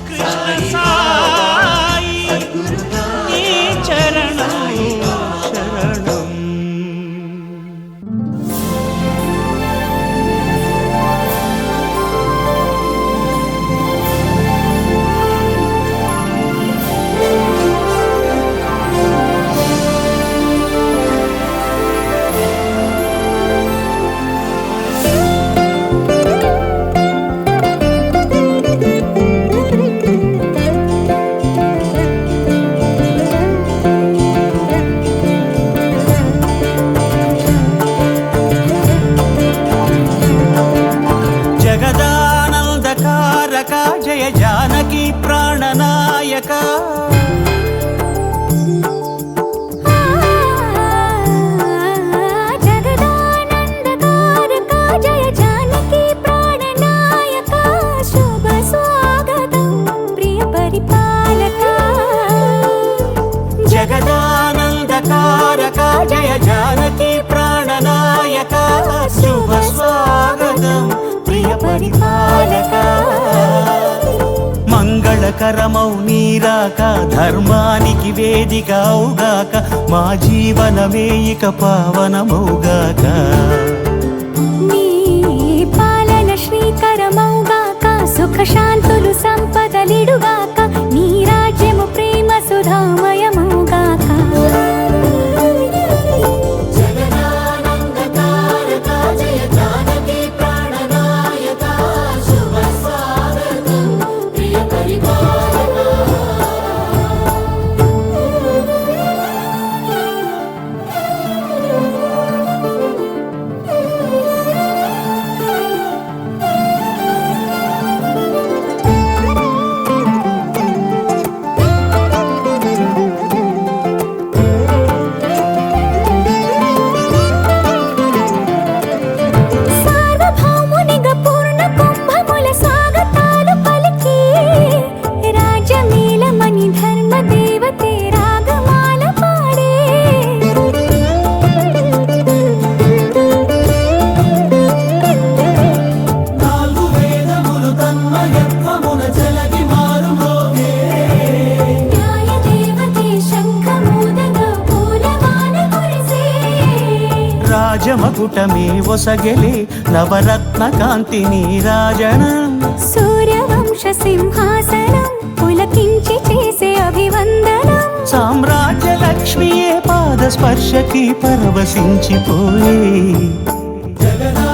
S6: కృష్ణ సాయి నీ చరణం శరణం జగదానందకారక జయ జానకి ప్రాణనాయక
S2: జగదానందకారక జయ జానకి ప్రాణనాయక శుభ స్వాగతం ప్రియ పరిపాలక
S6: జగదానందకారక జయ జానకి ప్రాణనాయక శుభ స్వాగతం ప్రియ పరిపాలక మంగళకరమౌ నీరాక ధర్మానికి వేదిక అవుగాక మా జీవనమే ఇక పావనమౌగాక
S2: నీ పాలన శ్రీకరమౌగాక సుఖ శాంతులు సంపదలిడుగాక నీ రాజ్యము ప్రేమ సుధామయమౌగాక
S3: జగదానందకారక జయ జానకి ప్రాణనాయక శుభ స్వాగతం ప్రియ పరిపాలక
S2: సార్వభౌమునిగా పూర్ణ కుంభముల స్వాగతాలు పలికి రాజమేళమణి ధర్మ దేవతే రాగమాల పాడే
S3: నాలుగు వేదములు తన్మయత్వమున జలగి మారుమోగే
S2: న్యాయ దేవతే శంఖమూదగా పూలమాల కురిసే
S6: రాజమకుటమే ఒసగెలే నవరత్న కాంతి నీరాజనం
S2: సూర్యవంశ సింహాసనం పులకించి చేసే అభివందనం
S6: సామ్రాజ్య లక్ష్మియే పాద స్పర్శకి పరవశించిపోయే
S3: జగదా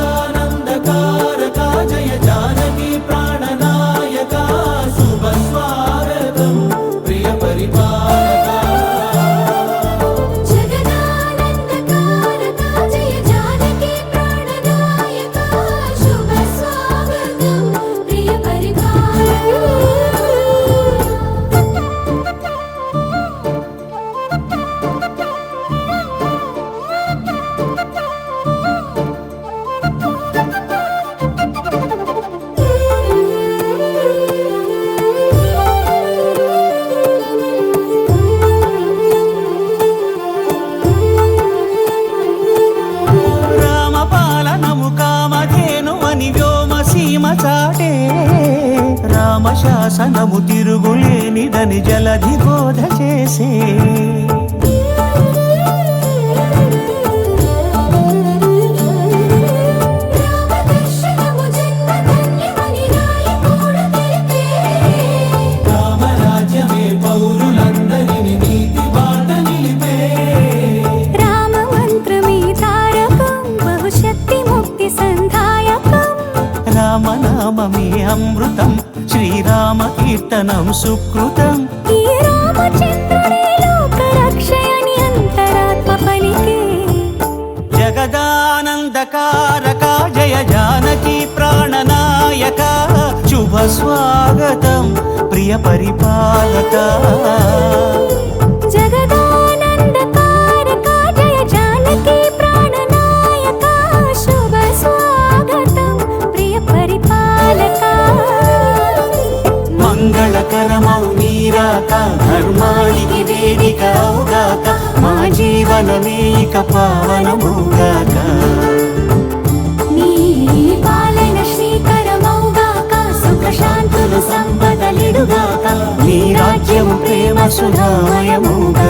S6: శాసనము తిరుగులేనిదని జలధి బోధ చేసే
S2: రామదర్శనము జన్మధన్యమని రాయకూడ తెలిపే
S3: రామరాజ్యమే పౌరులందరిని నీతి బాట నిలిపే
S2: రామ మంత్రమే తారకం బహుశక్తి ముక్తి సంధాయకం
S6: రామనామమే అమృతం శ్రీరామ కీర్తనం సుకృతం
S2: ఈ రామచంద్రుడే లోక రక్షయని అంతరాత్మ పలికే
S6: జగదానందకారక జయ జానకి ప్రాణనాయక శుభ స్వాగతం ప్రియ పరిపాలక
S2: జగదానందకారక జయ జానకి ప్రాణనాయక శుభ స్వాగతం ప్రియ పరిపాలక
S6: మంగళకరమౌ నీరాక ధర్మానికి వేదిక అవుగాక మా జీవనమే ఇక పావనముగాక
S2: నీ పాలన శ్రీకరమౌగాక సుఖ శాంతులు సంపదలిడుగాక
S6: నీ రాజ్యము ప్రేమ సుధామయముగాక